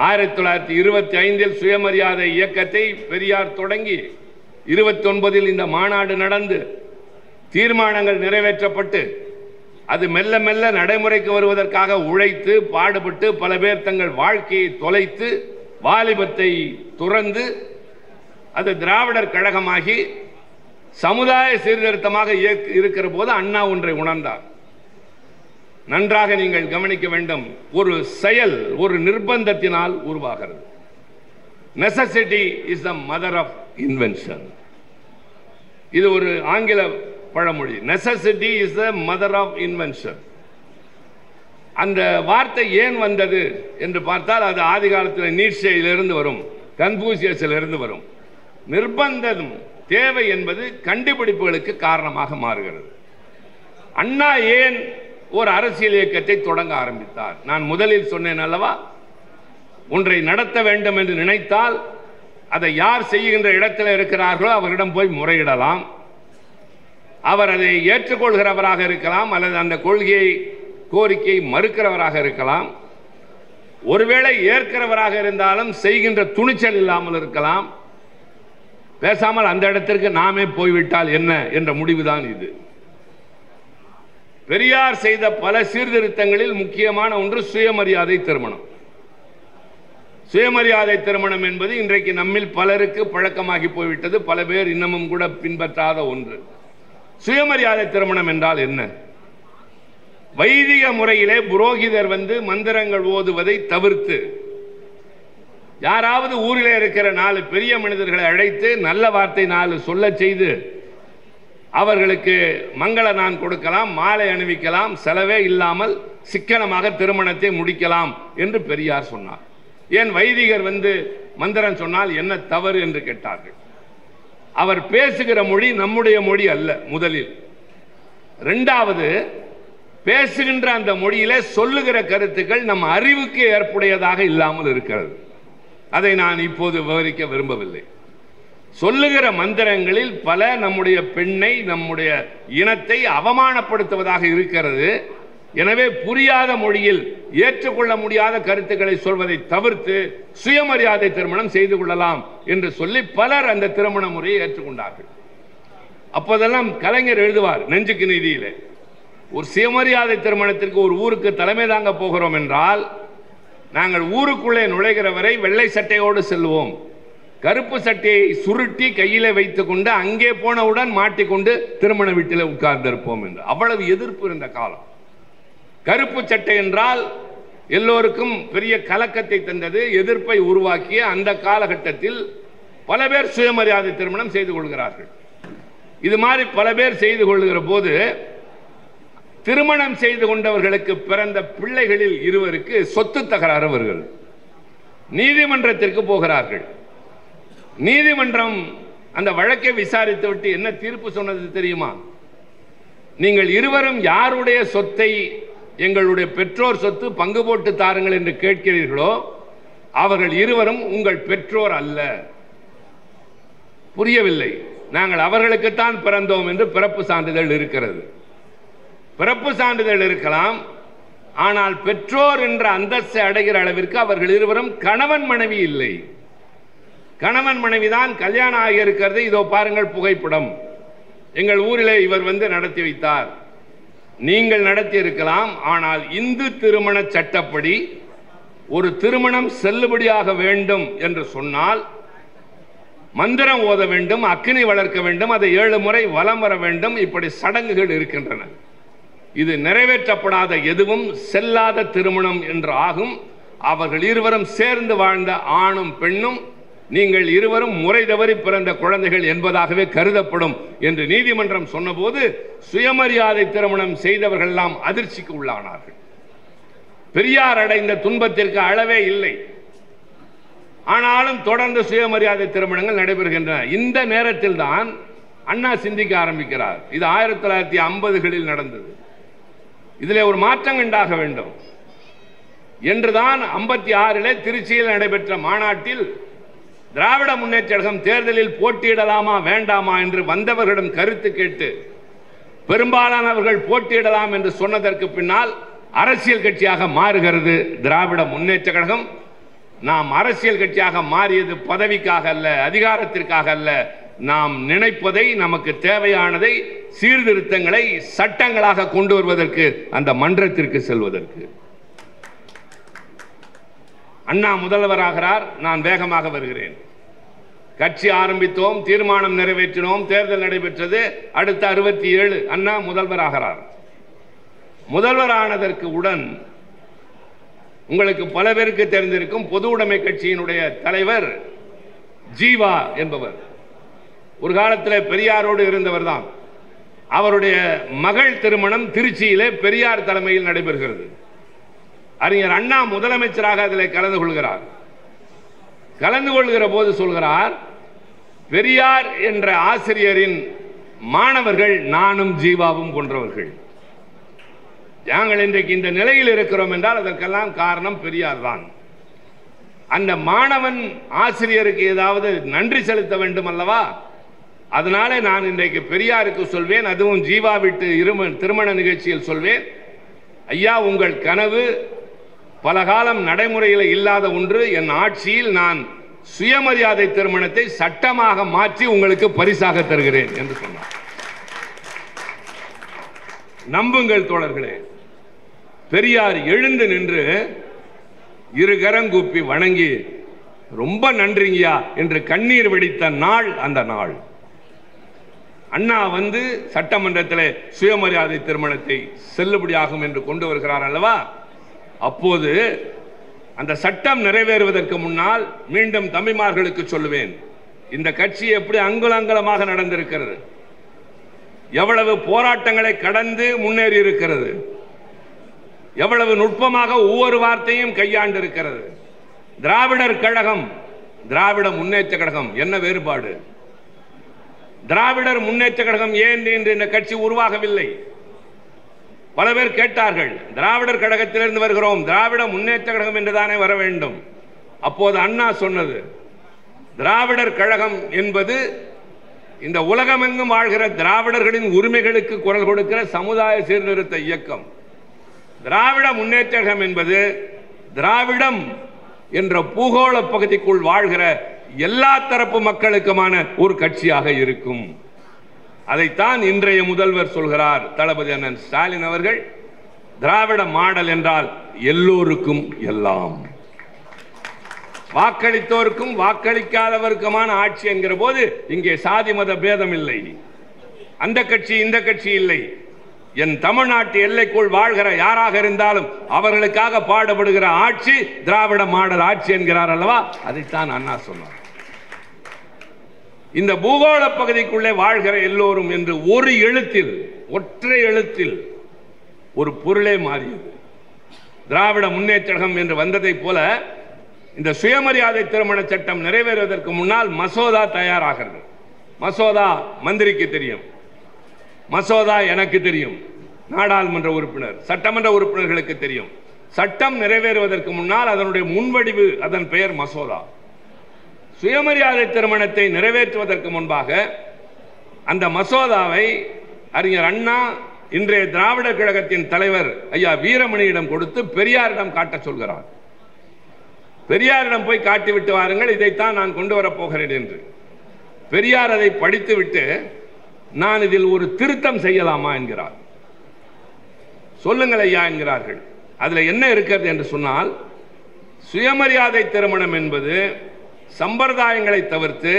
S1: 1925 சுயமரியாதை இயக்கத்தை பெரியார் தொடங்கி 29 இந்த மாநாடு நடந்து தீர்மானங்கள் நிறைவேற்றப்பட்டு அது மெல்ல மெல்ல நடைமுறைக்கு வருவதற்காக உழைத்து பாடுபட்டு பல பேர் தங்கள் வாழ்க்கையை தொலைத்து வாலிபத்தை துறந்து அது திராவிடர் கழகமாகி சமுதாய சீர்திருத்தமாக இருக்கிற போது அண்ணா ஒன்றை உணர்ந்தார். நன்றாக நீங்கள் கவனிக்க வேண்டும். ஒரு செயல் ஒரு நிர்பந்தத்தினால் உருவாகிறது. Necessity is the mother of invention. இது ஒரு ஆங்கில பழமொழி. Necessity is the mother of invention. அந்த வார்த்தை ஏன் வந்தது என்று பார்த்தால் அது ஆதி காலத்தில் நீட்சேயிலிருந்து வரும், கன்பூசியஸிலிருந்து வரும். நிர்பந்தம் தேவை என்பது கண்டுபிடிப்புகளுக்கு காரணமாக மாறுகிறது. அண்ணா ஏன் ஒரு அரசியல் இயக்கத்தை தொடங்க ஆரம்பித்தார்? நான் முதலில் சொன்னேன் அல்லவா, ஒன்றை நடத்த வேண்டும் என்று நினைத்தால் அதை யார் செய்கின்ற இடத்தில் இருக்கிறார்களோ அவரிடம் போய் முறையிடலாம். அவர் அதை ஏற்றுக்கொள்கிறவராக இருக்கலாம் அல்லது அந்த கொள்கையை கோரிக்கையை மறுக்கிறவராக இருக்கலாம். ஒருவேளை ஏற்கிறவராக இருந்தாலும் செய்கின்ற துணிச்சல் இல்லாமல் இருக்கலாம். பேசாமல் அந்த இடத்திற்கு நாமே போய்விட்டால் என்ன என்ற முடிவுதான் இது. பெரியார் செய்த பல சீர்திருத்தங்களில் முக்கியமான ஒன்று சுயமரியாதை திருமணம். சுயமரியாதை திருமணம் என்பது இன்றைக்கு நம்மில் பலருக்கு பழக்கமாகி போய்விட்டது. பல பேர் இன்னமும் கூட பின்பற்றாத ஒன்று. சுயமரியாதை திருமணம் என்றால் என்ன? வைதிக முறையிலே புரோகிதர் வந்து மந்திரங்கள் ஓதுவதை தவிர்த்து யாராவது ஊரிலே இருக்கிற 4 பெரிய மனிதர்களை அழைத்து நல்ல வார்த்தை 4 சொல்ல செய்து அவர்களுக்கு மங்கள நான் கொடுக்கலாம், மாலை அணிவிக்கலாம், செலவே இல்லாமல் சிக்கனமாக திருமணத்தை முடிக்கலாம் என்று பெரியார் சொன்னார். ஏன் வைதிகர் வந்து மந்திரம் சொன்னால் என்ன தவறு என்று கேட்டார்கள். அவர் பேசுகிற மொழி நம்முடைய மொழி அல்ல முதலில். இரண்டாவது, பேசுகின்ற அந்த மொழியிலே சொல்லுகிற கருத்துக்கள் நம் அறிவுக்கு ஏற்புடையதாக இல்லாமல் இருக்கிறது. அதை நான் இப்போது விவரிக்க விரும்பவில்லை. சொல்லுகிற மந்திரங்களில் பல நம்முடைய பெண்ணை, நம்முடைய இனத்தை அவமானப்படுத்துவதாக இருக்கிறது. எனவே புரியாத மொழியில் ஏற்றுக்கொள்ள முடியாத கருத்துக்களை சொல்வதை தவிர்த்து சுயமரியாதை திருமணம் செய்து கொள்ளலாம் என்று சொல்லி பலர் அந்த திருமண முறையை ஏற்றுக்கொண்டார்கள். அப்போதெல்லாம் கலைஞர் எழுதுவார் நெஞ்சுக்கு நீதியிலே, ஒரு சுயமரியாதை திருமணத்திற்கு ஒரு ஊருக்கு தலைமை தாங்க போகிறோம் என்றால் நாங்கள் ஊருக்குள்ளே நுழைகிற வரை வெள்ளை சட்டையோடு செல்வோம், கருப்பு சட்டையை சுருட்டி கையிலே வைத்துக் கொண்டு அங்கே போனவுடன் மாட்டிக்கொண்டு திருமண வீட்டில் உட்கார்ந்திருப்போம் என்று. அவ்வளவு எதிர்ப்பு இருந்த காலம். கருப்பு சட்டை என்றால் எல்லோருக்கும் பெரிய கலக்கத்தை தந்தது, எதிர்ப்பை உருவாக்கிய அந்த காலகட்டத்தில் பல பேர் சுயமரியாதை திருமணம் செய்து கொள்கிறார்கள். இது மாதிரி பல பேர் செய்து கொள்கிற போது திருமணம் செய்து கொண்டவர்களுக்கு பிறந்த பிள்ளைகளில் 2 சொத்து தகராறு வருகிறது. நீதிமன்றத்திற்கு போகிறார்கள். நீதிமன்றம் அந்த வழக்கை விசாரித்து விட்டு என்ன தீர்ப்பு சொன்னது தெரியுமா? நீங்கள் இருவரும் யாருடைய சொத்தை எங்களுடைய பெற்றோர் சொத்து பங்கு போட்டு தாருங்கள் என்று கேட்கிறீர்களோ அவர்கள் இருவரும் உங்கள் பெற்றோர் அல்ல. புரியவில்லை. நாங்கள் அவர்களுக்குத்தான் பிறந்தோம் என்று பிறப்பு சான்றிதழ் இருக்கிறது. பிறப்பு சான்றிதழ் இருக்கலாம், ஆனால் பெற்றோர் என்ற அந்தஸ்தை அடைகிற அளவிற்கு அவர்கள் இருவரும் கணவன் மனைவி இல்லை. கணவன் மனைவிதான் கல்யாணம் ஆகி இருக்கிறது. இதோ பாருங்கள் புகைப்படம், எங்கள் ஊரிலே இவர் வந்து நடத்தி வைத்தார். நீங்கள் நடத்தி இருக்கலாம், ஆனால் இந்து திருமண சட்டப்படி ஒரு திருமணம் செல்லுபடியாக வேண்டும் என்று சொன்னால் மந்திரம் ஓத வேண்டும், அக்கினி வளர்க்க வேண்டும், அதை 7 முறை வலம் வர வேண்டும். இப்படி சடங்குகள் இருக்கின்றன. இது நிறைவேற்றப்படாத எதுவும் செல்லாத திருமணம் என்று ஆகும். அவர்கள் இருவரும் சேர்ந்து வாழ்ந்த ஆணும் பெண்ணும் நீங்கள் இருவரும் முறை தவறி பிறந்த குழந்தைகள் என்பதாகவே கருதப்படும் என்று நீதிமன்றம் சொன்னபோது சுயமரியாதை திருமணம் செய்தவர்கள் எல்லாம் அதிர்ச்சிக்கு உள்ளானார்கள். பெரியார் அடைந்த துன்பத்திற்கு அளவே இல்லை. ஆனாலும் தொடர்ந்து சுயமரியாதை திருமணங்கள் நடைபெறுகின்றன. இந்த நேரத்தில் தான் அண்ணா சிந்திக்க ஆரம்பிக்கிறார். இது 1950களில் நடந்தது. இதில் ஒரு மாற்றம் உண்டாக வேண்டும் என்றுதான் 56 திருச்சியில் நடைபெற்ற மாநாட்டில் திராவிட முன்னேற்ற கழகம் தேர்தலில் போட்டியிடலாமா வேண்டாமா என்று வந்தவர்களிடம் கருத்து கேட்டு பெரும்பாலானவர்கள் போட்டியிடலாம் என்று சொன்னதற்கு பின்னால் அரசியல் கட்சியாக மாறுகிறது திராவிட முன்னேற்ற கழகம். நாம் அரசியல் கட்சியாக மாறியது பதவிக்காக அல்ல, அதிகாரத்திற்காக அல்ல. நாம் நினைப்பதை, நமக்கு தேவையானதை, சீர்திருத்தங்களை சட்டங்களாக கொண்டு வருவதற்கு, அந்த மன்றத்திற்கு செல்வதற்கு. அண்ணா முதல்வராகிறார். நான் வேகமாக வருகிறேன். கட்சி ஆரம்பித்தோம், தீர்மானம் நிறைவேற்றினோம், தேர்தல் நடைபெற்றது. அடுத்த 67 அண்ணா முதல்வராகிறார். முதல்வரானதற்கு உடன் உங்களுக்கு பல பேருக்கு தெரிந்திருக்கும், பொது உடைமை கட்சியினுடைய தலைவர் ஜீவா என்பவர் ஒரு காலத்தில் பெரியாரோடு இருந்தவர் தான். அவருடைய மகள் திருமணம் திருச்சியிலே பெரியார் தலைமையில் நடைபெறுகிறது. அறிஞர் அண்ணா முதலமைச்சராக அதில் கலந்து கொள்கிறார். கலந்து கொள்கிற போது சொல்கிறார், பெரியார் என்ற ஆசிரியரின் மாணவர்கள் நானும் ஜீவாவும் போன்றவர்கள். நாங்கள் இன்றைக்கு இந்த நிலையில் இருக்கிறோம் என்றால் அதற்கெல்லாம் காரணம் பெரியார் தான். அந்த மாணவன் ஆசிரியருக்கு ஏதாவது நன்றி செலுத்த வேண்டும் அல்லவா? அதனாலே நான் இன்றைக்கு பெரியாருக்கு சொல்வேன், அதுவும் ஜீவா வீட்டு திருமண நிகழ்ச்சியில் சொல்வேன், ஐயா உங்கள் கனவு பல காலம் நடைமுறையில் இல்லாத ஒன்று. என் ஆட்சியில் நான் சுயமரியாதை திருமணத்தை சட்டமாக மாற்றி உங்களுக்கு பரிசாக தருகிறேன் என்று சொன்னார். நம்புங்கள் தோழர்களே, பெரியார் எழுந்து நின்று இருகரங்கூப்பி வணங்கி ரொம்ப நன்றிங்கயா என்று கண்ணீர் வெடித்த நாள் அந்த நாள். அண்ணா வந்து சட்டமன்றத்தில் சுயமரியாதை திருமணத்தை செல்லுபடியாகும் என்று கொண்டு வருகிறார் அல்லவா? அப்போது அந்த சட்டம் நிறைவேறுவதற்கு முன்னால் மீண்டும் தம்பிமார்களுக்கு சொல்லுவேன், இந்த கட்சி எப்படி அங்குலங்கலமாக நடந்திருக்கிறது, எவ்வளவு போராட்டங்களை கடந்து முன்னேறி இருக்கிறது, எவ்வளவு நுட்பமாக ஒவ்வொரு வார்த்தையும் கையாண்டு இருக்கிறது. திராவிடர் கழகம், திராவிட முன்னேற்ற கழகம் என்ன வேறுபாடு? திராவிடர் முன்னேற்ற கழகம் ஏன் என்று இந்த கட்சி உருவாகவில்லை? பல பேர் கேட்டார்கள், திராவிடர் கழகத்திலிருந்து வருகிறோம், திராவிட முன்னேற்ற கழகம் என்றுதானே வர வேண்டும். அப்போது அண்ணா சொன்னது, திராவிடர் கழகம் என்பது இந்த உலகமெங்கும் வாழ்கிற திராவிடர்களின் உரிமைகளுக்கு குரல் கொடுக்கிற சமுதாய சீர்திருத்த இயக்கம். திராவிட முன்னேற்ற கழகம் என்பது திராவிடம் என்ற பூகோள பகுதிக்குள் வாழ்கிற எல்லா தரப்பு மக்களுக்குமான ஒரு கட்சியாக இருக்கும். அதைத்தான் இன்றைய முதல்வர் சொல்கிறார், தளபதி அண்ணன் ஸ்டாலின் அவர்கள். திராவிட மாடல் என்றால் எல்லோருக்கும் எல்லாம், வாக்களித்தோருக்கும் வாக்களிக்காதவருக்குமான ஆட்சி என்கிற போது இங்கே சாதி மத பேதம் இல்லை, அந்த கட்சி இந்த கட்சி இல்லை. என் தமிழ்நாட்டு எல்லைக்குள் வாழ்கிற யாராக இருந்தாலும் அவர்களுக்காக பாடுபடுகிற ஆட்சி திராவிட மாடல் ஆட்சி என்கிறார் அல்லவா? அதைத்தான் அண்ணா சொன்னார். இந்த பூகோள பகுதிக்குள்ளே வாழ்கிற எல்லோரும் என்று ஒரு எழுத்தில், ஒற்றை எழுத்தில் ஒரு பொருளே மாறியது. திராவிட முன்னேற்றம் என்று வந்ததை போல இந்த சுயமரியாதை திருமண சட்டம் நிறைவேறுவதற்கு முன்னால் மசோதா தயாராகிறது. மசோதா மந்திரிக்கு தெரியும், மசோதா எனக்கு தெரியும், நாடாளுமன்ற உறுப்பினர் சட்டமன்ற உறுப்பினர்களுக்கு தெரியும். சட்டம் நிறைவேறுவதற்கு முன்னால் அதனுடைய முன்வடிவு, அதன் பெயர் மசோதா. சுயமரியாதை திருமணத்தை நிறைவேற்றுவதற்கு முன்பாக அந்த மசோதாவை அறிஞர் அண்ணா இன்றைய திராவிட கழகத்தின் தலைவர் ஐயா வீரமணியிடம் கொடுத்து பெரியாரிடம் காட்ட சொல்கிறார். பெரியாரிடம் போய் காட்டிவிட்டு வாருங்கள், இதைத்தான் நான் கொண்டு வரப் போகிறேன் என்று. பெரியார் அதை படித்துவிட்டு நான் இதில் ஒரு திருத்தம் செய்யலாமா என்கிறார். சொல்லுங்கள் ஐயா என்கிறார்கள். அதில் என்ன இருக்கிறது என்று சொன்னால், சுயமரியாதை திருமணம் என்பது சம்பிரதாயங்களை தவிர்த்து,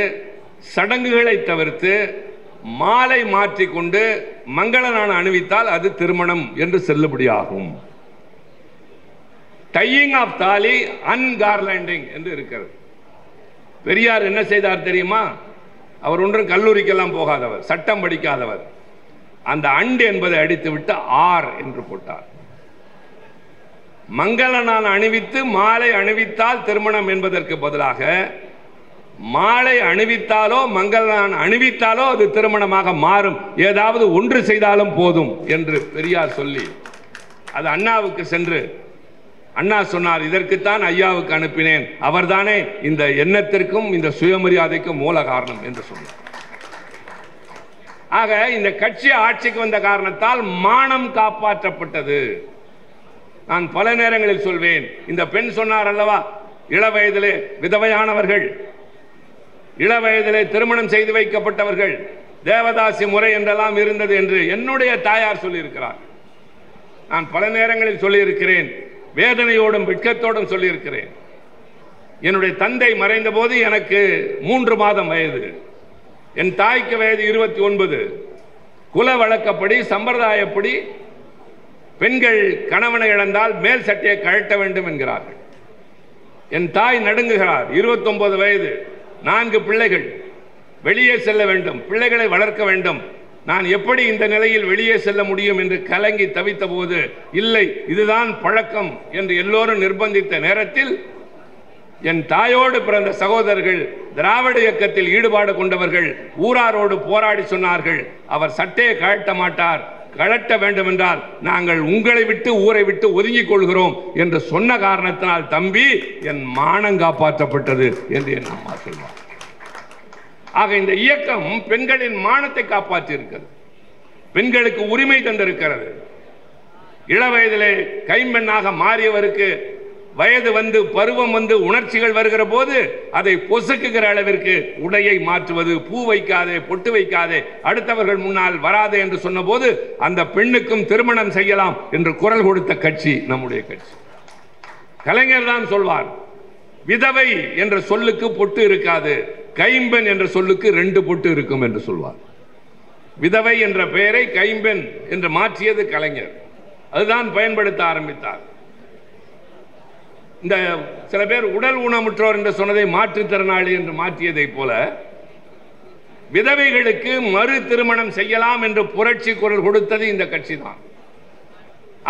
S1: சடங்குகளை தவிர்த்து, மாலை மாற்றிக்கொண்டு மங்கள நாணம் அணிவித்தால் அது திருமணம் என்று செல்லுபடியாகும். டையிங் ஆஃப் தாலி, அன்கார்லாண்டிங் என்று இருக்கிறது. பெரியார் என்ன செய்தார் தெரியுமா? அவர் ஒன்றும் கல்லூரிக்கெல்லாம் போகாதவர், சட்டம் படிக்காதவர். அந்த அண்டு என்பதை அடித்துவிட்டு ஆர் என்று போட்டார். மங்கள நாள் அணிவித்து மாலை அணிவித்தால் திருமணம் என்பதற்கு பதிலாக மாலை அணிவித்தாலோ மங்கள நாள் அணிவித்தாலோ அது திருமணமாக மாறும், ஏதாவது ஒன்று செய்தாலும் போதும் என்று பெரியார் சொல்லி அது அண்ணாவுக்கு சென்று அண்ணா சொன்னார், இதற்குத்தான் ஐயாவுக்கு அனுப்பினேன், அவர்தானே இந்த எண்ணத்திற்கும் இந்த சுயமரியாதைக்கும் மூல காரணம் என்று சொன்னார். ஆக இந்த கட்சி ஆட்சிக்கு வந்த காரணத்தால் மானம் காப்பாற்றப்பட்டது. நான் பல நேரங்களில் சொல்வேன், இந்த பெண் சொன்னார் அல்லவா, இள வயதிலே விதவையானவர்கள், இள வயதிலே திருமணம் செய்து வைக்கப்பட்டவர்கள், தேவதாசி முறை என்றெல்லாம் இருந்தது என்று என்னுடைய தாயார் சொல்லியிருக்கிறார். நான் பல நேரங்களில் சொல்லியிருக்கிறேன், வேதனையோடும் வெட்கத்தோடும் சொல்லியிருக்கிறேன். என்னுடைய தந்தை மறைந்த போது எனக்கு 3 மாதம் வயது, என் தாய்க்கு வயது 29. குல வழக்கப்படி, சம்பிரதாயப்படி பெண்கள் கணவனை இழந்தால் மேல் சட்டையை கழட்ட வேண்டும் என்கிறார்கள். என் தாய் நடுங்குகிறார், 29 வயது, 4 பிள்ளைகள், வெளியே செல்ல வேண்டும், பிள்ளைகளை வளர்க்க வேண்டும், நான் எப்படி இந்த நிலையில் வெளியே செல்ல முடியும் என்று கலங்கி தவித்த போது, இல்லை இதுதான் பழக்கம் என்று எல்லோரும் நிர்பந்தித்த நேரத்தில் என் தாயோடு பிறந்த சகோதரர்கள், திராவிட இயக்கத்தில் ஈடுபாடு கொண்டவர்கள் ஊராரோடு போராடி சொன்னார்கள், அவர் சட்டையை கழட்ட மாட்டார், கழட்ட வேண்டும் என்றால் நாங்கள் உங்களை விட்டு ஊரை விட்டு ஒதுங்கிக் கொள்கிறோம் என்று சொன்ன காரணத்தினால் தம்பி என் மானம் காப்பாற்றப்பட்டது என்று என் அம்மா சொல்வார். ஆக இந்த இயக்கம் பெண்களின் மானத்தை காப்பாற்றி இருக்கிறது, பெண்களுக்கு உரிமை தந்திருக்கிறது. இளவயதிலே கைம்பெண்ணாக மாறியவருக்கு வயது வந்து பருவம் வந்து உணர்ச்சிகள் வருகிற போது அதை பொசுக்குகிற அளவிற்கு உடையை மாற்றுவது, பூ வைக்காதே, பொட்டு வைக்காதே, அடுத்தவர்கள் முன்னால் வராதே என்று சொன்ன போது அந்த பெண்ணுக்கும் திருமணம் செய்யலாம் என்று குரல் கொடுத்த கட்சி நம்முடைய கட்சி. கலைஞர் தான் சொல்வார், விதவை என்ற சொல்லுக்கு பொட்டு இருக்காது, கைம்பெண் என்ற சொல்லுக்கு 2 பொட்டு இருக்கும் என்று சொல்வார். விதவை என்ற பெயரை கைம்பெண் என்று மாற்றியது கலைஞர், அதுதான் பயன்படுத்த ஆரம்பித்தார். இந்த சில பேர் உடல் ஊனமுற்றோர் என்று சொன்னதை மாற்றுத்திறனாளி என்று மாற்றியதை போல விதவைகளுக்கு மறு திருமணம் செய்யலாம் என்று புரட்சி குரல் கொடுத்தது இந்த கட்சி தான்.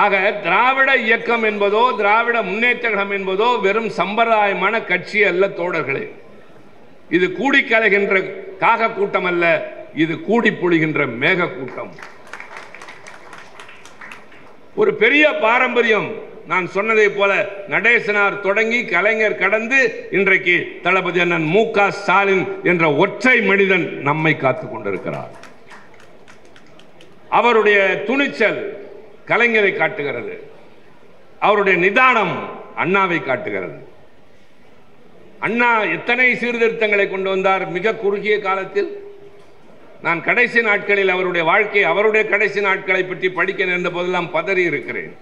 S1: ஆக திராவிட இயக்கம் என்பதோ திராவிட முன்னேற்ற கழகம் என்பதோ வெறும் சம்பிரதாயமான கட்சி அல்ல தோழர்களே. இது கூடி கலைகின்ற காக கூட்டம் அல்ல, இது கூடி பொழிகின்ற மேக கூட்டம். ஒரு பெரிய பாரம்பரியம். நான் சொன்னதை போல நடேசனார் தொடங்கி கலைஞர் கடந்து இன்றைக்கு தளபதி அண்ணன் மு.க. ஸ்டாலின் என்ற ஒற்றை மனிதன் நம்மை காத்துக் கொண்டிருக்கிறார். அவருடைய துணிச்சல் கலைஞரை காட்டுகிறது, அவருடைய நிதானம் அண்ணாவை காட்டுகிறது. அண்ணா எத்தனை சீர்திருத்தங்களை கொண்டு வந்தார் மிக குறுகிய காலத்தில். நான் கடைசி நாட்களில் அவருடைய வாழ்க்கை, அவருடைய கடைசி நாட்களை பற்றி படிக்க நேர்ந்த போதெல்லாம் பதறி இருக்கிறேன்.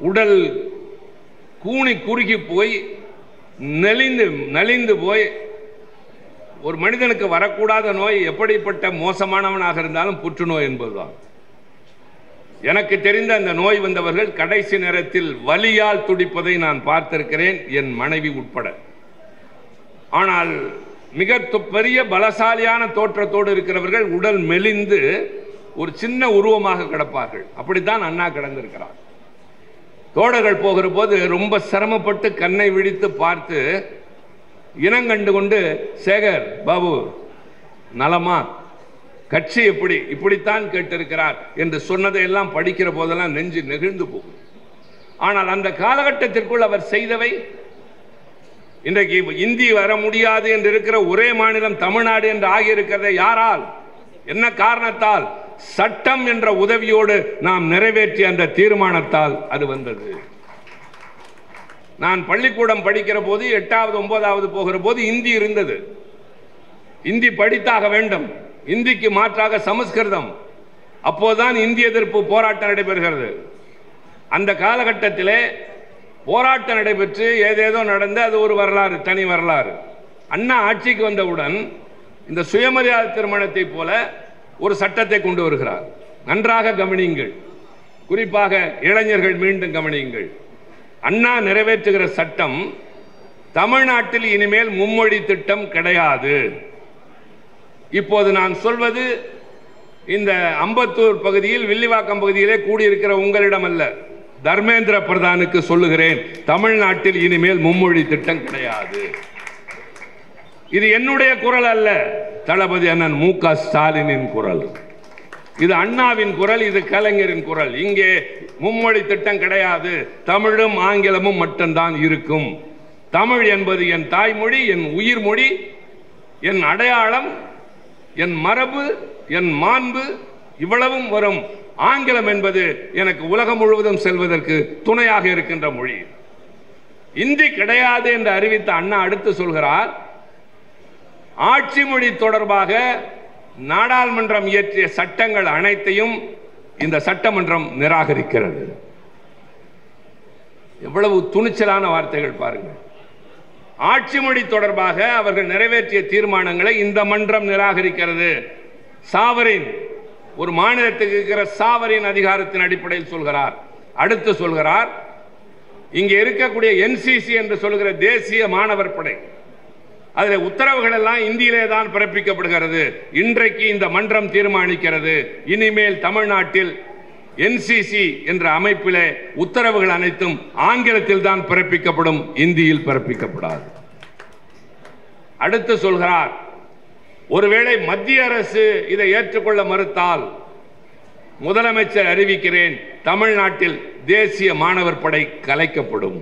S1: உடல் கூனி குறுகி போய் நலிந்து போய், ஒரு மனிதனுக்கு வரக்கூடாத நோய் எப்படிப்பட்ட மோசமானவனாக இருந்தாலும் புற்றுநோய் என்பதுதான். எனக்கு தெரிந்த அந்த நோய் வந்தவர்கள் கடைசி நேரத்தில் வலியால் துடிப்பதை நான் பார்த்திருக்கிறேன், என் மனைவி உட்பட. ஆனால் மிக பெரிய பலசாலியான தோற்றத்தோடு இருக்கிறவர்கள் உடல் மெலிந்து ஒரு சின்ன உருவமாக கிடப்பார்கள். அப்படித்தான் அண்ணா கிடந்திருக்கிறார். தோழர்கள் போகிற போது ரொம்ப சிரமப்பட்டு கண்ணை விழித்து பார்த்து இனங்கண்டு கொண்டு, சேகர் பாபு நலமா, கட்சி எப்படி, இப்படித்தான் கேட்டிருக்கிறார் என்று சொன்னதை எல்லாம் படிக்கிற போதெல்லாம் நெஞ்சு நெகிழ்ந்து போகும். ஆனால் அந்த காலகட்டத்திற்குள் அவர் செய்தவை, இன்றைக்கு இந்தி வர முடியாது என்று இருக்கிற ஒரே மாநிலம் தமிழ்நாடு என்று ஆகியிருக்கிறதை யாரால், என்ன காரணத்தால்? சட்டம் என்ற உதவியோடு நாம் நிறைவேற்றிய அந்த தீர்மானத்தால் அது வந்தது. நான் பள்ளிக்கூடம் படிக்கிற போது 8வது 9வது போகிற போது இந்தி இருந்தது. இந்தி படித்தாக வேண்டும், இந்திக்கு மாற்றாக சமஸ்கிருதம். அப்போதுதான் இந்திய எதிர்ப்பு போராட்டம் நடைபெறுகிறது. அந்த காலகட்டத்திலே போராட்டம் நடைபெற்று ஏதேதோ நடந்து அது ஒரு வரலாறு, தனி வரலாறு. அண்ணா ஆட்சிக்கு வந்தவுடன் இந்த சுயமரியாதை திருமணத்தை போல ஒரு சட்டத்தை கொண்டு வருகிறார். நன்றாக கவனியுங்கள், குறிப்பாக இளைஞர்கள் மீண்டும் கவனியுங்கள். அண்ணா நிறைவேற்றுகிற சட்டம், தமிழ்நாட்டில் இனிமேல் மும்மொழி திட்டம் கிடையாது. இப்போது நான் சொல்வது இந்த அம்பத்தூர் பகுதியில் வில்லிவாக்கம் பகுதியிலே கூடியிருக்கிற உங்களிடம் அல்ல, தர்மேந்திர பிரதானுக்கு சொல்லுகிறேன், தமிழ்நாட்டில் இனிமேல் மும்மொழி திட்டம் கிடையாது. இது என்னுடைய குரல் அல்ல, தளபதி அண்ணன் மு.க. ஸ்டாலினின் குரல். இது அண்ணாவின் குரல், இது கலைஞரின் குரல். இங்கே மும்மொழி திட்டம் கிடையாது, தமிழும் ஆங்கிலமும் மட்டும்தான் இருக்கும். தமிழ் என்பது என் தாய்மொழி, என் உயிர் மொழி, என் அடையாளம், என் மரபு, என் மாண்பு, இவ்வளவும் வரும். ஆங்கிலம் என்பது எனக்கு உலகம் முழுவதும் செல்வதற்கு துணையாக இருக்கின்ற மொழி. இந்தி கிடையாது என்று அறிவித்த அண்ணா அடுத்து சொல்கிறார், ஆட்சி மொழி தொடர்பாக நாடாளுமன்றம் இயற்றிய சட்டங்கள் அனைத்தையும் இந்த சட்டமன்றம் நிராகரிக்கிறது. எவ்வளவு துணிச்சலான வார்த்தைகள் பாருங்கள். ஆட்சி மொழி தொடர்பாக அவர்கள் நிறைவேற்றிய தீர்மானங்களை இந்த மன்றம் நிராகரிக்கிறது. சாவரின், ஒரு மாநிலத்துக்கு இருக்கிற சாவரின் அதிகாரத்தின் அடிப்படையில் சொல்கிறார். அடுத்து சொல்கிறார், இங்கே இருக்கக்கூடிய NCC என்று சொல்கிற தேசிய மாணவர் படை, அதில் உத்தரவுகள் எல்லாம் இந்தியிலே தான் பிறப்பிக்கப்படுகிறது. இன்றைக்கு இந்த மன்றம் தீர்மானிக்கிறது, இனிமேல் தமிழ்நாட்டில் என்சிசி என்ற அமைப்பிலே உத்தரவுகள் அனைத்தும் ஆங்கிலத்தில் தான் பிறப்பிக்கப்படும், இந்தியில் பிறப்பிக்கப்படாது. அடுத்து சொல்கிறார், ஒருவேளை மத்திய அரசு இதை ஏற்றுக்கொள்ள மறுத்தால் முதலமைச்சர் அறிவிக்கிறேன், தமிழ்நாட்டில் தேசிய மாணவர் படை கலைக்கப்படும்.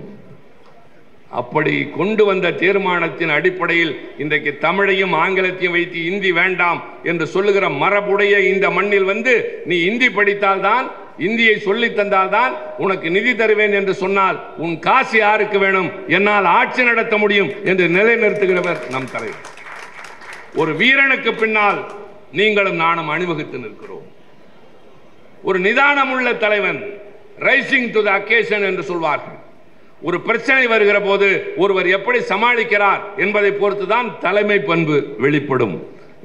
S1: அப்படி கொண்டு வந்த தீர்மானத்தின் அடிப்படையில் இன்றைக்கு தமிழையும் ஆங்கிலத்தையும் வைத்து இந்தி வேண்டாம் என்று சொல்லுகிற மரபுடைய இந்த மண்ணில் வந்து நீ இந்தி படித்தால்தான், இந்தியை சொல்லி தந்தால்தான் உனக்கு நிதி தருவேன் என்று சொன்னால் உன் காசு யாருக்கு வேணும், என்னால் ஆட்சி நடத்த முடியும் என்று நிலைநிறுத்துகிறவர் நம் தலைவர். ஒரு வீரனுக்கு பின்னால் நீங்களும் நானும் அணிவகுத்து நிற்கிறோம். ஒரு நிதானமுள்ள தலைவன், ரைசிங் டு தி அக்கேஷன் என்று சொல்வார்கள். ஒரு பிரச்சனை வருகிற போது ஒருவர் எப்படி சமாளிக்கிறார் என்பதை பொறுத்துதான் தலைமை பண்பு வெளிப்படும்.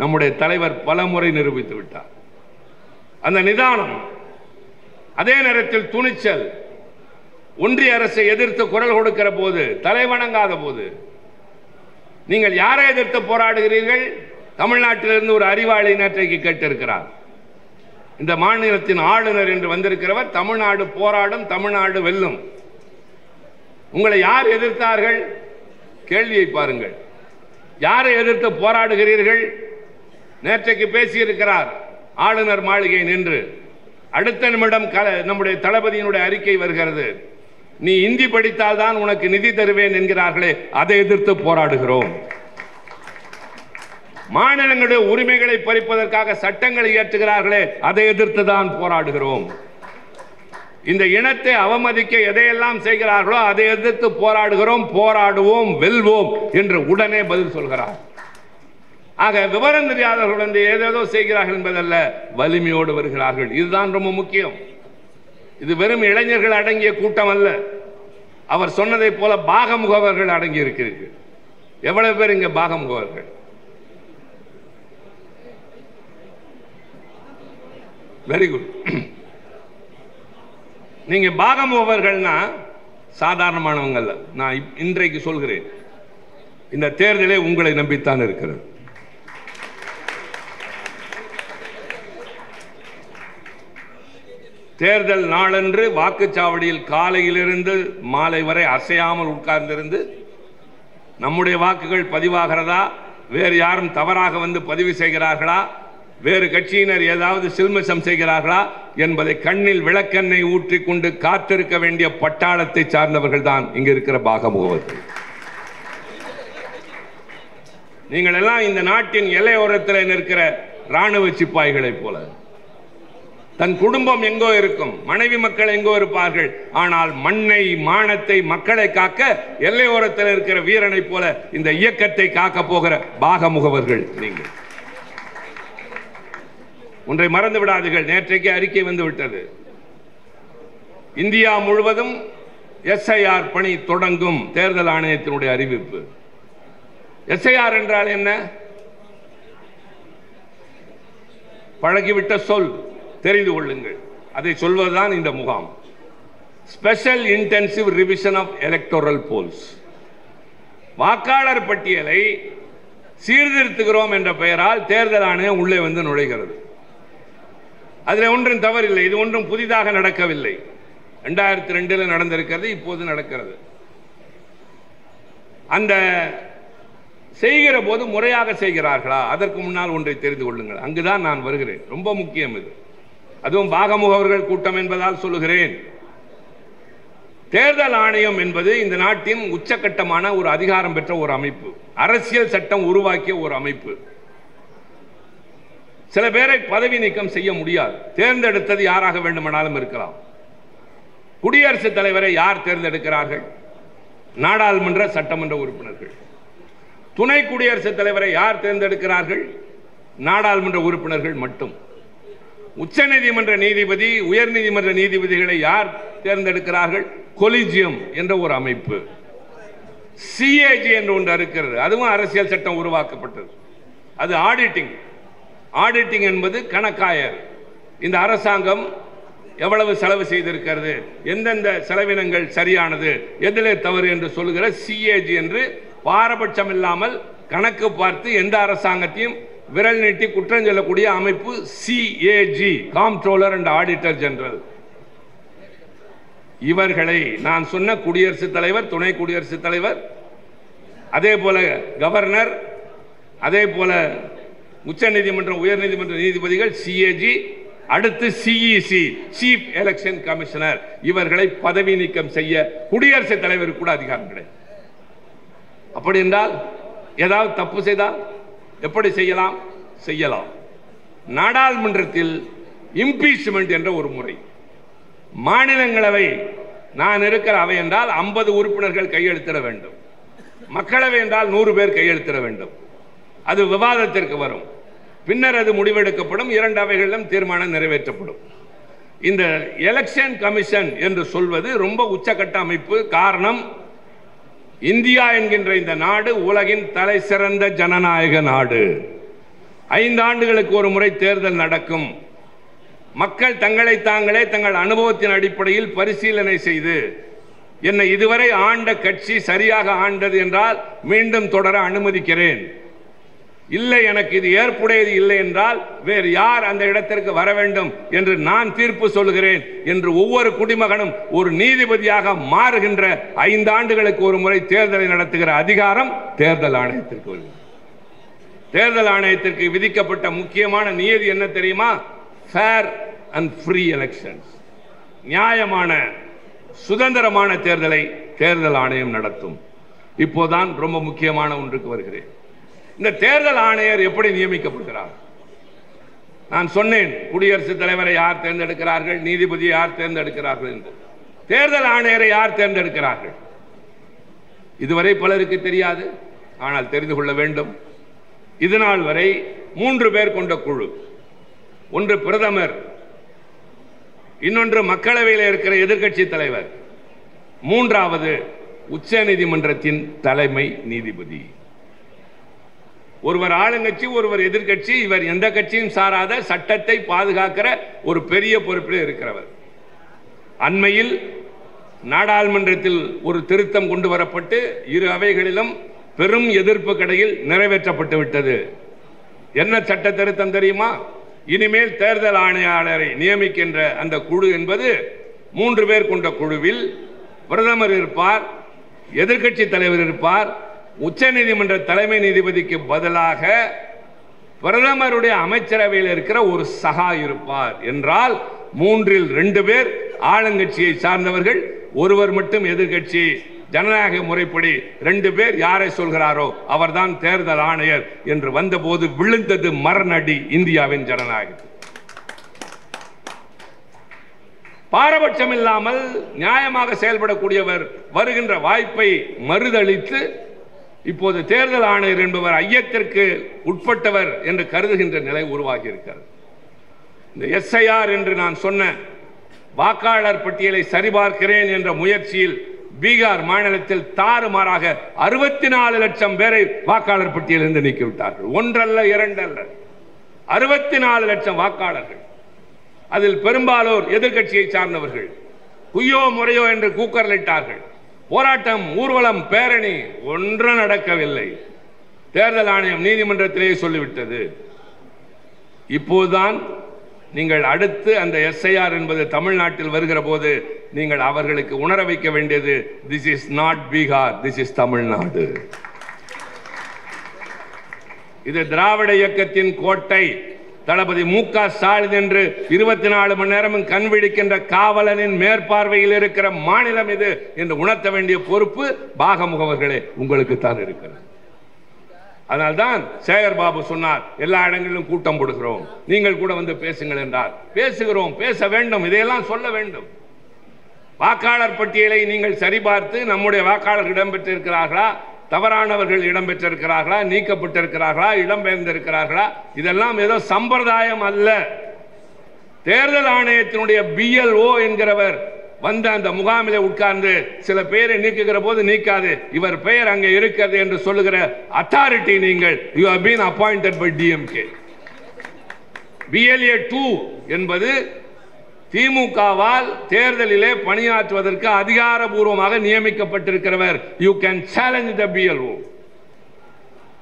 S1: நம்முடைய தலைவர் பலமுறை நிரூபித்து விட்டார் அந்த நிதானம். அதே நேரத்தில் துணிச்சல். ஒன்றிய அரசை எதிர்த்து குரல் கொடுக்கிற போது, தலை வணங்காத போது, நீங்கள் யாரை எதிர்த்து போராடுகிறீர்கள்? தமிழ்நாட்டிலிருந்து ஒரு அறிவாளி நேற்றைக்கு கேட்டிருக்கிறார். இந்த மாநிலத்தின் ஆளுநர் என்று வந்திருக்கிறவர் தமிழ்நாடு போராடும், தமிழ்நாடு வெல்லும். உங்களை யார் எதிர்த்தார்கள்? கேள்வியை பாருங்கள். யாரை எதிர்த்து போராடுகிறீர்கள்? நேற்றைக்கு பேசியிருக்கிறார் ஆளுநர் மாளிகை நின்று. அடுத்த நிமிடம் நம்முடைய தளபதியினுடைய அறிக்கை வருகிறது, நீ இந்தி படித்தால் தான் உனக்கு நிதி தருவேன் என்கிறார்களே, அதை எதிர்த்து போராடுகிறோம். மாநிலங்களுடைய உரிமைகளை பறிப்பதற்காக சட்டங்களை இயற்றுகிறார்களே, அதை எதிர்த்து தான் போராடுகிறோம். இந்த இனத்தை அவமதிக்க எதையெல்லாம் செய்கிறார்களோ அதை எதிர்த்து போராடுகிறோம், போராடுவோம், வெல்வோம் என்று உடனே பதில் சொல்கிறார். ஆக விவரம் தெரியாதவர்கள் வந்து ஏதேதோ செய்கிறார்கள் என்பதல்ல, வலிமையோடு வருகிறார்கள். இதுதான் ரொம்ப முக்கியம். இது வெறும் இளைஞர்கள் அடங்கிய கூட்டம் அல்ல. அவர் சொன்னதை போல பாகமுகவர்கள் அடங்கி இருக்கிறீர்கள். எவ்வளவு பேர் இங்க பாகமுகவர்கள்? Very good. நீங்க பாகமுகவர்கள்னா சாதாரணமானவங்க அல்ல. நான் இன்றைக்கு சொல்கிறேன், இந்த தேர்தலே உங்களை நம்பித்தான் இருக்கிறது. தேர்தல் நாளன்று வாக்குச்சாவடியில் காலையிலிருந்து மாலை வரை அசையாமல் உட்கார்ந்திருந்து நம்முடைய வாக்குகள் பதிவாகிறதா, வேறு யாரும் தவறாக வந்து பதிவு செய்கிறார்களா, வேறு கட்சியினர் ஏதாவது சில்மிஷம் செய்கிறார்களா என்பதை கண்ணில் விளக்கெண்ணெய் ஊற்றிக்கொண்டு காத்திருக்க வேண்டிய பட்டாளத்தை சார்ந்தவர்கள் தான் இங்க இருக்கிற பாகமுகவர்கள். நீங்கள் எல்லாம் இந்த நாட்டின் எல்லையோரத்தில் நிற்கிற ராணுவ சிப்பாய்களைப் போல. தன் குடும்பம் எங்கோ இருக்கும், மனைவி மக்கள் எங்கோ இருப்பார்கள், ஆனால் மண்ணை, மானத்தை, மக்களை காக்க எல்லையோரத்தில் இருக்கிற வீரனை போல இந்த இயக்கத்தை காக்க போகிற பாகமுகவர்கள் நீங்கள். ஒன்றை மறந்து விடாதீர்கள், நேற்றைக்கு அறிக்கை வந்து விட்டது. இந்தியா முழுவதும் எஸ்ஐஆர் பணி தொடங்கும், தேர்தல் ஆணையத்தினுடைய அறிவிப்பு. எஸ்ஐஆர் என்றால் என்ன? பழகிவிட்ட சொல், தெரிந்து கொள்ளுங்கள். அதை சொல்வதுதான் இந்த முகாம். Special intensive revision of electoral polls. வாக்காளர் பட்டியலை சீர்திருத்துகிறோம் என்ற பெயரால் தேர்தல் ஆணையம் உள்ளே வந்து நுழைகிறது. அதில் ஒன்றும் தவறில்லை. இது ஒன்றும் புதிதாக நடக்கவில்லை. 2002 நடந்திருக்கிறது, இப்போது நடக்கிறது. அந்த செய்கிற போது முறையாக செய்கிறார்களா? அதற்கு முன்னால் ஒன்றை தெரிந்து கொள்ளுங்கள். அங்குதான் நான் வருகிறேன். ரொம்ப முக்கியம் இது. அதுவும் பாகமுகவர்கள் கூட்டம் என்பதால் சொல்லுகிறேன். தேர்தல் ஆணையம் என்பது இந்த நாட்டின் உச்சகட்டமான ஒரு அதிகாரம் பெற்ற ஒரு அமைப்பு, அரசியல் சட்டம் உருவாக்கிய ஒரு அமைப்பு. சில பேரை பதவி நீக்கம் செய்ய முடியாது. தேர்ந்தெடுத்தது யாராக வேண்டுமானாலும் இருக்கலாம். குடியரசுத் தலைவரை யார் தேர்ந்தெடுக்கிறார்கள்? நாடாளுமன்ற சட்டமன்ற உறுப்பினர்கள். துணை குடியரசுத் தலைவரை யார் தேர்ந்தெடுக்கிறார்கள்? நாடாளுமன்ற உறுப்பினர்கள் மட்டும். உச்ச நீதிமன்ற நீதிபதி, உயர் நீதிமன்ற நீதிபதிகளை யார் தேர்ந்தெடுக்கிறார்கள்? கொலிஜியம் என்ற ஒரு அமைப்பு. சிஏஜி என்று ஒன்று இருக்கிறது, அதுவும் அரசியல் சட்டம் உருவாக்கப்பட்டது. அது ஆடிட்டிங். ஆடிட்டிங் என்பது கணக்காயர். இந்த அரசாங்கம் எவ்வளவு செலவு செய்திருக்கிறது, எந்தெந்த செலவினங்கள் சரியானது, எதிலே தவறு என்று சொல்லுகிற சிஏஜி என்று பாரபட்சம் இல்லாமல் கணக்கு பார்த்து எந்த அரசாங்கத்தையும் விரல் நீட்டி குற்றம் சொல்லக்கூடிய அமைப்பு CAG, காம்ப்ட்ரோலர் அண்ட் ஆடிட்டர் ஜெனரல். இவர்களை நான் சொன்ன குடியரசுத் தலைவர், துணை குடியரசுத் தலைவர், அதே போல கவர்னர், அதே போல உச்ச நீதிமன்றம், உயர் நீதிமன்ற நீதிபதிகள் CAG, அடுத்து CEC, சீஃப் எலெக்ஷன் கமிஷனர், இவர்களை பதவி நீக்கம் செய்ய குடியரசுத் தலைவருக்கு கூட அதிகாரம் கிடையாது. அப்படி என்றால் ஏதாவது தப்பு செய்தால் எப்படி செய்யலாம்? செய்யலாம். நாடாளுமன்றத்தில் இம்பீச்மெண்ட் என்ற ஒரு முறை, மாநிலங்களவை நான் இருக்கிற அவை என்றால் 50 உறுப்பினர்கள் கையெழுத்திட வேண்டும், மக்களவை என்றால் 100 பேர் கையெழுத்திட வேண்டும். அது விவாதத்திற்கு வரும், பின்னர் அது முடிவெடுக்கப்படும், 2 அவைகளிலும் தீர்மானம் நிறைவேற்றப்படும். இந்த எலெக்ஷன் கமிஷன் என்று சொல்வது ரொம்ப உச்சகட்ட அமைப்பு. காரணம், இந்தியா என்கின்ற இந்த நாடு உலகின் தலை சிறந்த ஜனநாயக நாடு. 5 ஆண்டுகளுக்கு ஒரு முறை தேர்தல் நடக்கும். மக்கள் தங்களை தாங்களே தங்கள் அனுபவத்தின் அடிப்படையில் பரிசீலனை செய்து, என்னை இதுவரை ஆண்ட கட்சி சரியாக ஆண்டது என்றால் மீண்டும் தொடர அனுமதிக்கிறேன், இல்லை எனக்கு இது ஏற்புடையது இல்லை என்றால் வேறு யார் அந்த இடத்திற்கு வர வேண்டும் என்று நான் தீர்ப்பு சொல்கிறேன் என்று ஒவ்வொரு குடிமகனும் ஒரு நீதிபதியாக மாறுகின்ற 5 ஆண்டுகளுக்கு ஒரு முறை தேர்தலை நடத்துகிற அதிகாரம் தேர்தல் ஆணையத்திற்கு வருகிறது. தேர்தல் ஆணையத்திற்கு விதிக்கப்பட்ட முக்கியமான நியதி என்ன தெரியுமா? Fair and free elections. நியாயமான சுதந்திரமான தேர்தலை தேர்தல் ஆணையம் நடத்தும். இப்போதான் ரொம்ப முக்கியமான ஒன்றுக்கு வருகிறேன். இந்த தேர்தல் ஆணையர் எப்படி நியமிக்கப்படுகிறார்? நான் சொன்னேன், குடியரசுத் தலைவரை யார் தேர்ந்தெடுக்கிறார்கள், நீதிபதியை யார் தேர்ந்தெடுக்கிறார்கள் என்று. தேர்தல் ஆணையரை யார் தேர்ந்தெடுக்கிறார்கள்? இதுவரை பலருக்கு தெரியாது, ஆனால் தெரிந்து கொள்ள வேண்டும். இதுநாள் வரை 3 பேர் கொண்ட குழு, ஒன்று பிரதமர், இன்னொன்று மக்களவையில் இருக்கிற எதிர்க்கட்சி தலைவர், 3வது உச்ச நீதிமன்றத்தின் தலைமை நீதிபதி. ஒருவர் ஆளுங்கட்சி, ஒருவர் எதிர்க்கட்சி, இவர் எந்த கட்சியும் சாராத சட்டத்தை பாதுகாக்கிற ஒரு பெரிய பொறுப்பில் இருக்கிறவர். அண்மையில் நாடாளுமன்றத்தில் ஒரு திருத்தம் கொண்டு வரப்பட்டு 2 அவைகளிலும் பெரும் எதிர்ப்பு கடையில் நிறைவேற்றப்பட்டு விட்டது. என்ன சட்ட திருத்தம் தெரியுமா? இனிமேல் தேர்தல் ஆணையாளரை நியமிக்கின்ற அந்த குழு என்பது 3 பேர் கொண்ட குழுவில் பிரதமர் இருப்பார், எதிர்க்கட்சி தலைவர் இருப்பார், உச்ச நீதிமன்ற தலைமை நீதிபதிக்கு பதிலாக பிரதமருடைய அமைச்சரவையில் இருக்கிற ஒரு சகா இருப்பார். என்றால் 3இல் 2 பேர் ஆளுங்கட்சியை சார்ந்தவர்கள், ஒருவர் மட்டும் எதிர்க்கட்சி. ஜனநாயக முறைப்படி 2 பேர் யாரை சொல்கிறாரோ அவர்தான் தேர்தல் ஆணையர் என்று வந்தபோது விழுந்தது மரணடி இந்தியாவின் ஜனநாயகம். பாரபட்சம் இல்லாமல் நியாயமாக செயல்படக்கூடியவர் வருகின்ற வாய்ப்பை மறுதளித்து இப்போது தேர்தல் ஆணையர் என்பவர் ஐயத்திற்கு உட்பட்டவர் என்று கருதுகின்ற நிலை உருவாகி இருக்கிறது. இந்த SIR என்று நான் சொன்ன வாக்காளர் பட்டியலை சரிபார்க்கிறேன் என்ற முயற்சியில் பீகார் மாநிலத்தில் தாறுமாறாக 64 லட்சம் பேரை வாக்காளர் பட்டியலிருந்து நீக்கிவிட்டார்கள். 1 அல்ல 2 அல்ல, 64 லட்சம் வாக்காளர்கள். அதில் பெரும்பாலோர் எதிர்க்கட்சியை சார்ந்தவர்கள். குய்யோ முறையோ என்று கூக்கரலிட்டார்கள். போராட்டம், ஊர்வலம், பேரணி ஒன்றும் நடக்கவில்லை. தேர்தல் ஆணையம் நீதிமன்றத்திலேயே சொல்லிவிட்டது. இப்போதுதான் நீங்கள் அடுத்து அந்த SIR என்பது தமிழ்நாட்டில் வருகிற போது நீங்கள் அவர்களுக்கு உணர வைக்க வேண்டியது, this is not Bihar, this is Tamil Nadu. இது திராவிட இயக்கத்தின் கோட்டை. தளபதி மு.க. ஸ்டாலின் என்று 24 மணி நேரமும் கண்விழிக்கின்ற காவலனின் மேற்பார்வையில் இருக்கிற மாநிலம் இது என்று உணர்த்த வேண்டிய பொறுப்பு பாகமுகவர்களே உங்களுக்கு தான் இருக்கிறது. அதனால்தான் சேகர் பாபு சொன்னார், எல்லா இடங்களிலும் கூட்டம் போடுகிறோம், நீங்கள் கூட வந்து பேசுங்கள் என்றார். பேசுகிறோம், பேச வேண்டும், இதையெல்லாம் சொல்ல வேண்டும். வாக்காளர் பட்டியலை நீங்கள் சரிபார்த்து நம்முடைய வாக்காளர்கள் இடம்பெற்றிருக்கிறார்களா, தவறானவர்கள் இடம்பெற்றிருக்கிறார்களா, நீக்கப்பட்டிருக்கிறார்களா, இடம்பெயர்ந்திருக்கிறார்களா, இதெல்லாம் ஏதோ சம்பிரதாயம் அல்ல. தேர்தல் ஆணையத்தினுடைய BLO என்கிறவர் வந்து அந்த முகாமிலே உட்கார்ந்து சில பேரை நீக்குகிற போது நீக்காது, இவர் பெயர் அங்கே இருக்கிறது என்று சொல்லுகிற அத்தாரிட்டி நீங்கள். You have been appointed by DMK. BLA 2 என்பது திமுகவால் தேர்தலிலே பணியாற்றுவதற்கு அதிகாரபூர்வமாக நியமிக்கப்பட்டிருக்கிறவர். You can challenge the BLO.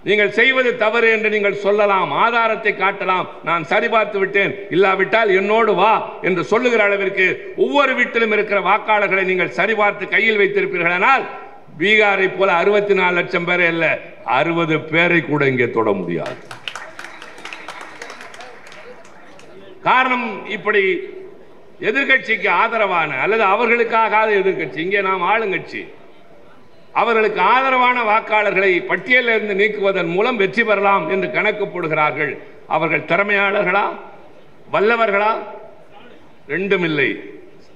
S1: நீங்கள் செய்வது தவறு என்று நீங்கள் சொல்லலாம், ஆதாரத்தை காட்டலாம், நான் சரிபார்த்து விட்டேன், இல்லாவிட்டால் என்னோடு வா என்று சொல்லுகிற அளவிற்கு ஒவ்வொரு வீட்டிலும் இருக்கிற வாக்காளர்களை நீங்கள் சரிபார்த்து கையில் வைத்திருப்பீர்களானால் பீகாரை போல 64 லட்சம் பேரை அல்ல, 60 பேரை கூட இங்கே தொட முடியாது. காரணம், இப்படி எதிர்கட்சிக்கு ஆதரவான அல்லது அவர்களுக்காகாத எதிர்கட்சி, இங்கே நாம் ஆளுங்கட்சி, அவர்களுக்கு ஆதரவான வாக்காளர்களை பட்டியலில் இருந்து நீக்குவதன் மூலம் வெற்றி பெறலாம் என்று கணக்கு போடுகிறார்கள். அவர்கள் திறமையாளர்களா, வல்லவர்களா? ரெண்டும் இல்லை,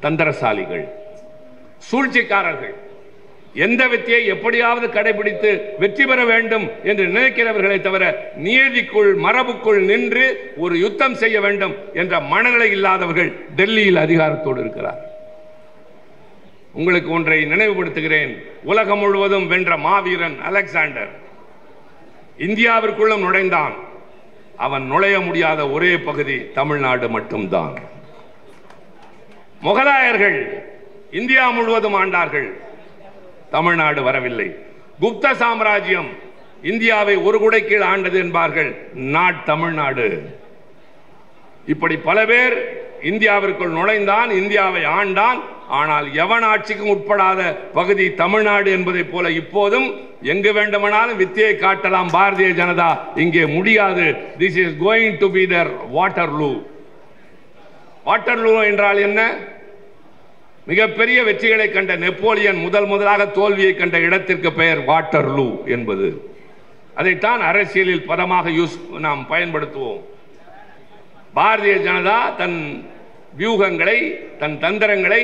S1: தந்திரசாலிகள், சூழ்ச்சிக்காரர்கள். எந்த வித்தியை எப்படியாவது கடைபிடித்து வெற்றி பெற வேண்டும் என்று நினைக்கிறவர்களை தவிர நியதிக்குள் மரபுக்குள் நின்று ஒரு யுத்தம் செய்ய வேண்டும் என்ற மனநிலை இல்லாதவர்கள் டெல்லியில் அதிகாரத்தோடு இருக்கிறார். உங்களுக்கு ஒன்றை நினைவுபடுத்துகிறேன். உலகம் முழுவதும் வென்ற மாவீரன் அலெக்சாண்டர் இந்தியாவிற்குள்ளும் நுழைந்தான். அவன் நுழைய முடியாத ஒரே பகுதி தமிழ்நாடு மட்டும்தான். முகலாயர்கள் இந்தியா முழுவதும் ஆண்டார்கள், தமிழ்நாடு வரவில்லை. குப்த சாம்ராஜ்யம் இந்தியாவை ஒரு குடை கீழ் ஆண்டது என்பார்கள், தமிழ்நாடு. இப்படி பல பேர் இந்தியாவிற்குள் நுழைந்தான், இந்தியாவை ஆண்டான். ஆனால் எவன் ஆட்சிக்கும் உட்படாத பகுதி தமிழ்நாடு என்பதை போல இப்போதும் எங்கு வேண்டுமானாலும் வித்தியை காட்டலாம் பாரதிய ஜனதா, இங்கே முடியாது. This is going to be their Waterloo. Waterloo என்றால் என்ன? மிகப்பெரிய வெற்றிகளை கண்ட நெப்போலியன் முதலாக தோல்வியை கண்ட இடத்திற்கு பெயர் வாட்டர்லூ என்பது. அதைத்தான் அரசியலில் பதமாக நாம் பயன்படுத்துவோம். பாரதிய ஜனதா தன் வியூகங்களை, தன் தந்திரங்களை,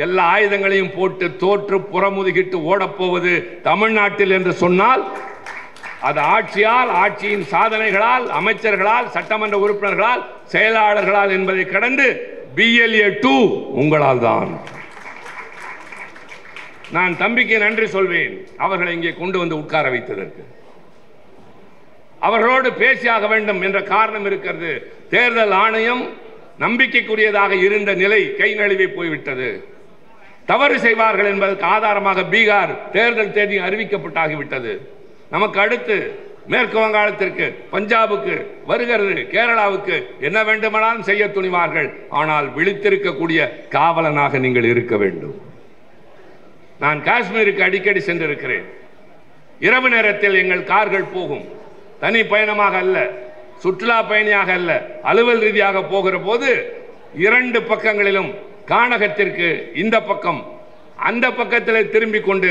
S1: எல்லா ஆயுதங்களையும் போட்டு தோற்று புறமுதுகிட்டு ஓடப்போவது தமிழ்நாட்டில் என்று சொன்னால் அது ஆட்சியால், ஆட்சியின் சாதனைகளால், அமைச்சர்களால், சட்டமன்ற உறுப்பினர்களால், செயலாளர்களால் என்பதை கடந்து BLA 2 உங்களால் தான். நான் தம்பிக்கு நன்றி சொல்வேன், அவர்களை இங்கே கொண்டு வந்து உட்கார வைத்ததற்கு. அவர்களோடு பேசியாக வேண்டும் என்ற காரணம் இருக்கிறது. தேர்தல் ஆணையம் நம்பிக்கைக்குரியதாக இருந்த நிலை கை நழுவி போய்விட்டது. தவறு செய்வார்கள் என்பதற்கு ஆதாரமாக பீகார் தேர்தல் தேதி அறிவிக்கப்பட்டாகிவிட்டது. நமக்கு அடுத்து மேற்கு வங்காளத்திற்கு, பஞ்சாபுக்கு வருகிறது, கேரளாவுக்கு என்ன வேண்டுமானாலும் செய்ய துணிவார்கள். ஆனால் விழித்திருக்கக்கூடிய காவலனாக நீங்கள் இருக்க வேண்டும். நான் காஷ்மீருக்கு அடிக்கடி சென்றிருக்கிறேன். இரவு நேரத்தில் எங்கள் கார்கள் போகும், தனி பயணமாக அல்ல, சுற்றுலா பயணியாக அல்ல, அலுவல் ரீதியாக போகிற போது 2 பக்கங்களிலும் கானகத்திற்கு இந்த பக்கம் அந்த பக்கத்தில் திரும்பிக் கொண்டு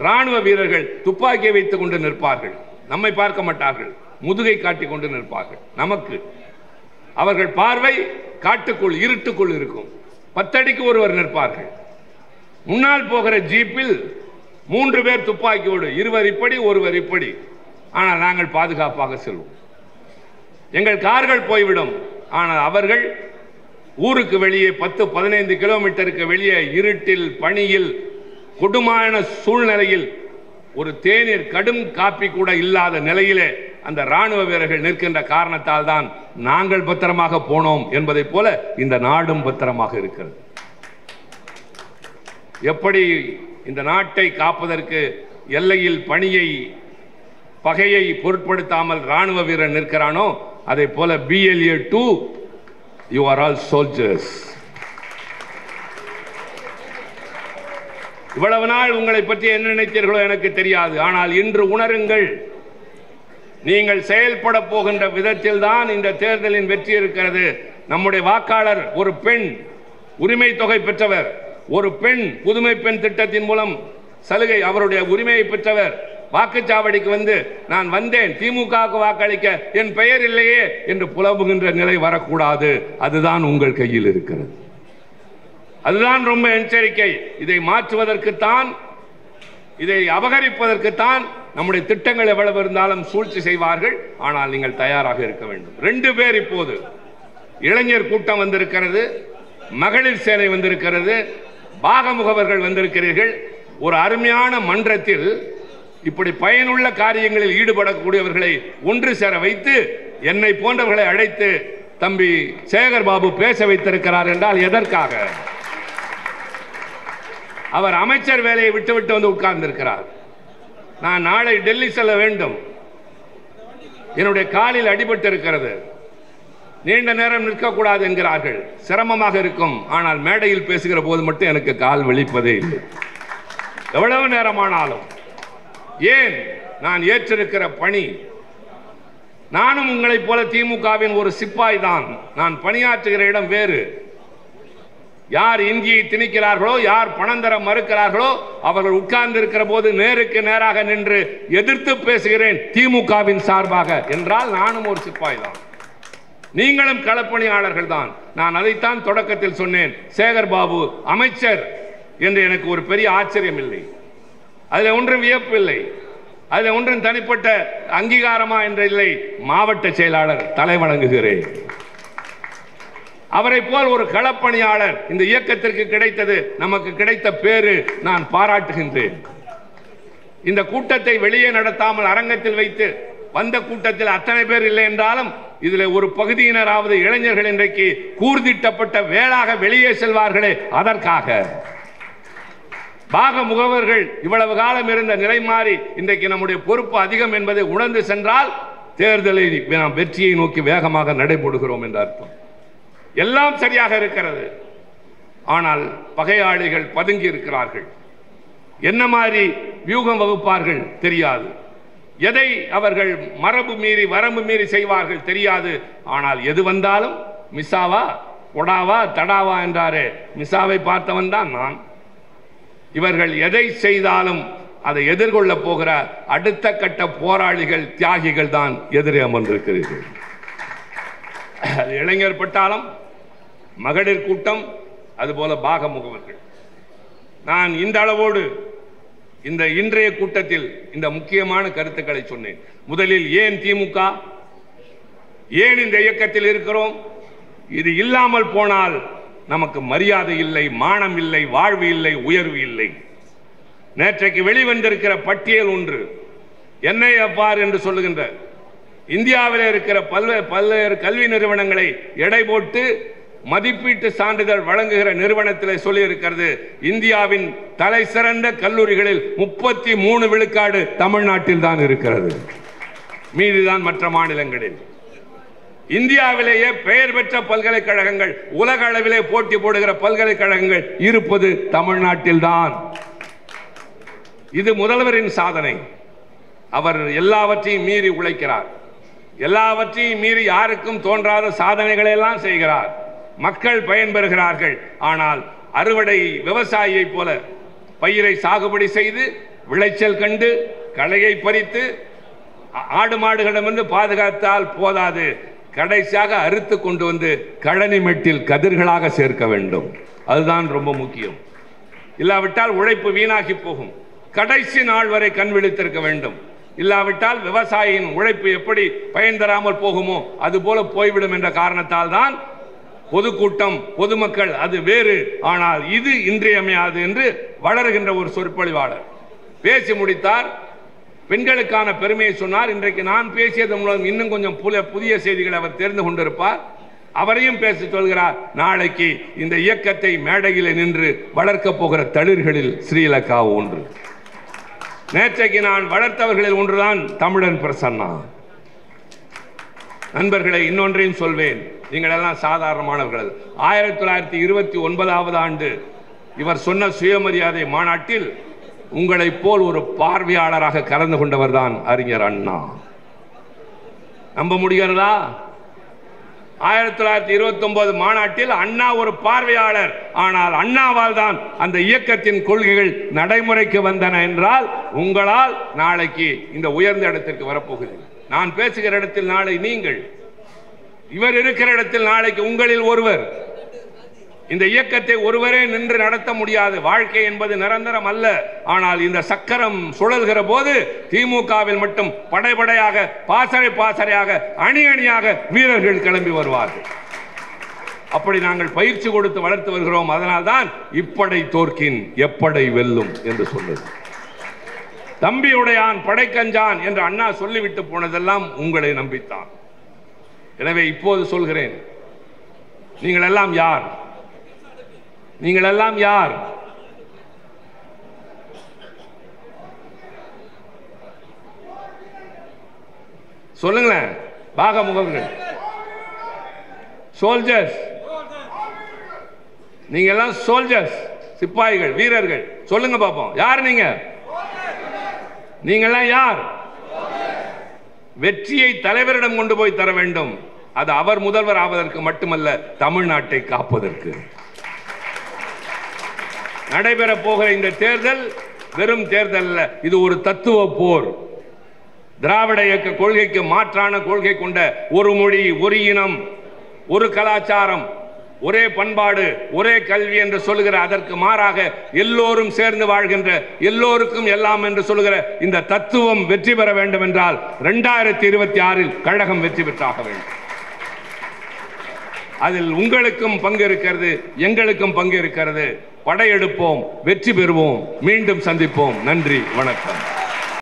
S1: ராணுவ வீரர்கள் துப்பாக்கியை வைத்துக் கொண்டு நிற்பார்கள். நம்மை பார்க்க மாட்டார்கள், முதுகை காட்டிக் கொண்டு நிற்பார்கள். நமக்கு அவர்கள் பார்வை காட்டுக்குள், இருட்டுக்குள் இருக்கும். 10 அடிக்கு ஒருவர் நிற்பார்கள். முன்னால் போகிற ஜீப்பில் 3 பேர் துப்பாக்கியோடு, இருவர் இப்படி ஒருவர் இப்படி. ஆனால் நாங்கள் பாதுகாப்பாக செல்வோம். எங்கள் கார்கள் போய்விடும். ஆனால் அவர்கள் ஊருக்கு வெளியே 10-15 கிலோமீட்டருக்கு வெளியே இருட்டில், பனியில், கொடுமையான சூழ்நிலையில், ஒரு தேநீர், கடும் காப்பி கூட இல்லாத நிலையிலே அந்த ராணுவ வீரர்கள் நிற்கின்ற காரணத்தால் தான் நாங்கள் பத்திரமாக போனோம் என்பதை போல இந்த நாடும் பத்திரமாக இருக்கிறது. எப்படி இந்த நாட்டை காப்பதற்கு எல்லையில் பணியை, பகையை பொருட்படுத்தாமல் ராணுவ வீரர் நிற்கிறானோ, அதை போல BLA 2 you are all soldiers. இவ்வளவு நாள் உங்களை பற்றி என்ன நினைத்தீர்களோ எனக்கு தெரியாது. ஆனால் இன்று உணருங்கள், நீங்கள் செயல்பட போகின்ற விதத்தில் தான் இந்த தேர்தலின் வெற்றி இருக்கிறது. நம்முடைய வாக்காளர் ஒரு பெண், உரிமை தொகை பெற்றவர், ஒரு பெண் புதுமை பெண் திட்டத்தின் மூலம் சலுகை, அவருடைய உரிமையை பெற்றவர். வாக்குச்சாவடிக்கு வந்து நான் வந்தேன், திமுகவுக்கு வாக்களிக்க, என் பெயர் இல்லையே என்று புலம்புகின்ற நிலை வரக்கூடாது. அதுதான் உங்கள் கையில் இருக்கிறது. அதுதான் ரொம்ப எச்சரிக்கை. இதை மாற்றுவதற்குத்தான், இதை அபகரிப்பதற்குத்தான் நம்முடைய திட்டங்கள் எவ்வளவு இருந்தாலும் சூழ்ச்சி செய்வார்கள். ஆனால் நீங்கள் தயாராக இருக்க வேண்டும். 2 பேர் இப்போது இளைஞர் கூட்டம் வந்திருக்கிறது, மகளிர் சேனை வந்திருக்கிறது, பாகமுகவர்கள் வந்திருக்கிறீர்கள். ஒரு அருமையான மன்றத்தில் இப்படி பயனுள்ள காரியங்களில் ஈடுபடக்கூடியவர்களை ஒன்று சேர வைத்து என்னை போன்றவர்களை அழைத்து தம்பி சேகர் பாபு பேச வைத்திருக்கிறார் என்றால் எதற்காக? அவர் அமைச்சர் வேலையை விட்டுவிட்டு வந்து உட்கார்ந்திருக்கிறார். நான் நாளை டெல்லி செல்ல வேண்டும். என்னுடைய காலில் அடிபட்டு இருக்கிறது, நீண்ட நேரம் நிற்கக்கூடாது என்கிறார்கள், சிரமமாக இருக்கும். ஆனால் மேடையில் பேசுகிற போது மட்டும் எனக்கு கால் வலிப்பதே இல்லை, எவ்வளவு நேரமானாலும். ஏன்? நான் ஏற்றிருக்கிற பணி. நானும் உங்களைப் போல திமுகவின் ஒரு சிப்பாய் தான். நான் பணியாற்றுகிற இடம் வேறு. யார் இந்தியை திணிக்கிறார்களோ, யார் பணம் தர மறுக்கிறார்களோ, அவர்கள் உட்கார்ந்து இருக்கிற போது நேருக்கு நேராக நின்று எதிர்த்து பேசுகிறேன் திமுகவின் சார்பாக என்றால் நானும் ஒரு சிப்பாய் தான். நீங்களும் களப்பணியாளர்கள் தான். நான் அதைத்தான் தொடக்கத்தில் சொன்னேன். சேகர் பாபு அமைச்சர் என்று எனக்கு ஒரு பெரிய ஆச்சரியம் இல்லை, அதில் ஒன்றும் வியப்பு இல்லை, அதில் ஒன்றும் தனிப்பட்ட அங்கீகாரமா என்ற இல்லை. மாவட்ட செயலாளர், தலை வணங்குகிறேன். அவரை போல் ஒரு களப்பணியாளர் இந்த இயக்கத்திற்கு கிடைத்தது நமக்கு கிடைத்த பேரு, நான் பாராட்டுகின்றேன். இந்த கூட்டத்தை வெளியே நடத்தாமல் அரங்கத்தில் வைத்து வந்த கூட்டத்தில் அத்தனை பேர் இல்லை என்றாலும் இதில் ஒரு பகுதியினராவது இளைஞர்கள் இன்றைக்கு கூர்திட்டப்பட்ட வேளாக வெளியே செல்வார்களே, அதற்காக. பாக முகவர்கள் இவ்வளவு காலம் இருந்த நிலை மாறி இன்றைக்கு நம்முடைய பொறுப்பு அதிகம் என்பதை உணர்ந்து சென்றால் தேர்தலை நாம் வெற்றியை நோக்கி வேகமாக நடைபோடுகிறோம் என்ற அர்த்தம். எல்லாம் சரியாக இருக்கிறது. ஆனால் பகையாளிகள் பதுங்கி இருக்கிறார்கள். என்ன மாதிரி வியூகம் வகுப்பார்கள் தெரியாது. எதை அவர்கள் மரபு மீறி வரம்பு மீறி செய்வார்கள் தெரியாது. ஆனால் எது வந்தாலும் மிசாவா கொடாவா தடாவா என்றாரே, மிசாவை பார்த்தவன் தான் நான். இவர்கள் எதை செய்தாலும் அதை எதிர்கொள்ள போகிற அடுத்த கட்ட போராளிகள், தியாகிகள் தான் எதிரே அமர்ந்திருக்கிறீர்கள். இளைஞர் பட்டாளம், மகளிர் கூட்டம், அதுபோல பாக முகவர்கள். நான் இந்த அளவோடு இந்த இன்றைய கூட்டத்தில் இந்த முக்கியமான கருத்துக்களை சொன்னேன். முதலில் ஏன் திமுக, ஏன் இந்த இயக்கத்தில் இருக்கிறோம்? இது இல்லாமல் போனால் நமக்கு மரியாதை இல்லை, மானம் இல்லை, வாழ்வு இல்லை, உயர்வு இல்லை. நேற்றைக்கு வெளிவந்திருக்கிற பட்டியல் ஒன்று NIFR என்று சொல்லுகின்ற இந்தியாவில் இருக்கிற பல்வேறு கல்வி நிறுவனங்களை எடை போட்டு மதிப்பீட்டு சான்றிதழ் வழங்குகிற நிறுவனத்தில் சொல்லி இருக்கிறது, இந்தியாவின் தலை சிறந்த கல்லூரிகளில் 33 விழுக்காடு தமிழ்நாட்டில் தான் இருக்கிறது, மீதிதான் மற்ற மாநிலங்களில். இந்தியாவிலேயே பெயர் பெற்ற பல்கலைக்கழகங்கள், உலக அளவிலே போட்டி போடுகிற பல்கலைக்கழகங்கள் இருப்பது தமிழ்நாட்டில் தான். இது முதல்வரின் சாதனை. அவர் எல்லாவற்றையும் மீறி உழைக்கிறார், எல்லாவற்றையும் மீறி யாருக்கும் தோன்றாத சாதனைகளை எல்லாம் செய்கிறார். மக்கள் பயன்பெறுகிறார்கள். ஆனால் அறுவடை விவசாயியை போல பயிரை சாகுபடி செய்து விளைச்சல் கண்டு களையை பறித்து ஆடு மாடுகளிடமிருந்து பாதுகாத்தால் போதாது, கடைசியாக அறுத்து கொண்டு வந்து கழனி மெட்டில் கதிர்களாக சேர்க்க வேண்டும். அதுதான் ரொம்ப முக்கியம். இல்லாவிட்டால் உழைப்பு வீணாகி போகும். கடைசி நாள் வரை கண் விழித்திருக்க வேண்டும். இல்லாவிட்டால் விவசாயியின் உழைப்பு எப்படி பயன் தராமல் போகுமோ அதுபோல போய்விடும் என்ற காரணத்தால் தான் பொதுக்கூட்டம், பொதுமக்கள் அது வேறு, ஆனால் இது இன்றியமையாது என்று வளர்கின்ற ஒரு சொற்பொழிவாளர் பேசி முடித்தார். பெண்களுக்கான பெருமையை சொன்னார். இன்றைக்கு நான் பேசியதன் மூலம் இன்னும் கொஞ்சம் புதிய செய்திகளை அவர் தெரிந்து கொண்டிருப்பார். அவரையும் பேச சொல்கிறார். நாளைக்கு இந்த இயக்கத்தை மேடையில் நின்று வளர்க்க போகிற தளிர்களில் ஸ்ரீலங்கா ஒன்று. நேற்றைக்கு நான் வளர்த்தவர்களில் ஒன்றுதான் தமிழன் பிரசன்னா. நண்பர்களை, இன்னொன்றையும் சொல்வேன், நீங்கள் எல்லாம் சாதாரணமானவர்கள். 1929ஆம் ஆண்டு இவர் சொன்ன சுயமரியாதை மாநாட்டில் உங்களை போல் ஒரு பார்வையாளராக கலந்து கொண்டவர் தான் அறிஞர் அண்ணா. நம்ப முடிகிறதா? 1929 மாநாட்டில் அண்ணா ஒரு பார்வையாளர். ஆனால் அண்ணாவால் தான் அந்த இயக்கத்தின் கொள்கைகள் நடைமுறைக்கு வந்தன என்றால் உங்களால் நாளைக்கு இந்த உயர்ந்த இடத்திற்கு வரப்போகிறது. நான் பேசுகிற இடத்தில் நாளை நீங்கள், இவர் இருக்கிற இடத்தில் நாளைக்கு உங்களில் ஒருவர். இந்த இயக்கத்தை ஒருவரே நின்று நடத்த முடியாது. வாழ்க்கை என்பது நிரந்தரம் அல்ல. ஆனால் இந்த சக்கரம் சுழல்கிற போது திமுகவில் மட்டும் படைபடையாக, பாசறை பாசறையாக, அணி அணியாக வீரர்கள் கிளம்பி வருவார்கள். அப்படி நாங்கள் பயிற்சி கொடுத்து வளர்த்து வருகிறோம். அதனால்தான் இப்படை தோற்கின் எப்படை வெல்லும் என்று சொன்னது. தம்பியுடையான் படைக்கஞ்சான் என்று அண்ணா சொல்லிவிட்டு போனதெல்லாம் உங்களை நம்பித்தான். எனவே இப்போது சொல்கிறேன், நீங்கள் எல்லாம் யார்? நீங்கள் எல்லாம் யார்? சொல்லுங்களேன். பாக முகங்கள், சோல்ஜர்ஸ், நீங்க எல்லாம் சோல்ஜர்ஸ், சிப்பாய்கள், வீரர்கள். சொல்லுங்க பாப்போம், யார் நீங்க? நீங்கெல்லாம் யார்? வெற்றியை தலைவரிடம் கொண்டு போய் தர வேண்டும். அது அவர் முதல்வர் ஆவதற்கு மட்டுமல்ல, தமிழ்நாட்டை காப்பதற்கு. நடைபெற போகிற இந்த தேர்தல் வெறும் தேர்தல் அல்ல, இது ஒரு தத்துவ போர். திராவிட இயக்க கொள்கைக்கு மாற்றான கொள்கை கொண்ட ஒரு மொழி, ஒரு இனம், ஒரு கலாச்சாரம், ஒரே பண்பாடு, ஒரே கல்வி என்று சொல்லுகிற, அதற்கு மாறாக எல்லோரும் சேர்ந்து வாழ்கின்ற, எல்லோருக்கும் எல்லாம் என்று சொல்லுகிற இந்த தத்துவம் வெற்றி பெற வேண்டும் என்றால் 2026 கழகம் வெற்றி பெற்றாக வேண்டும். அதில் உங்களுக்கும் பங்கு இருக்கிறது, எங்களுக்கும் பங்கு இருக்கிறது. படையெடுப்போம், வெற்றி பெறுவோம், மீண்டும் சந்திப்போம். நன்றி, வணக்கம்.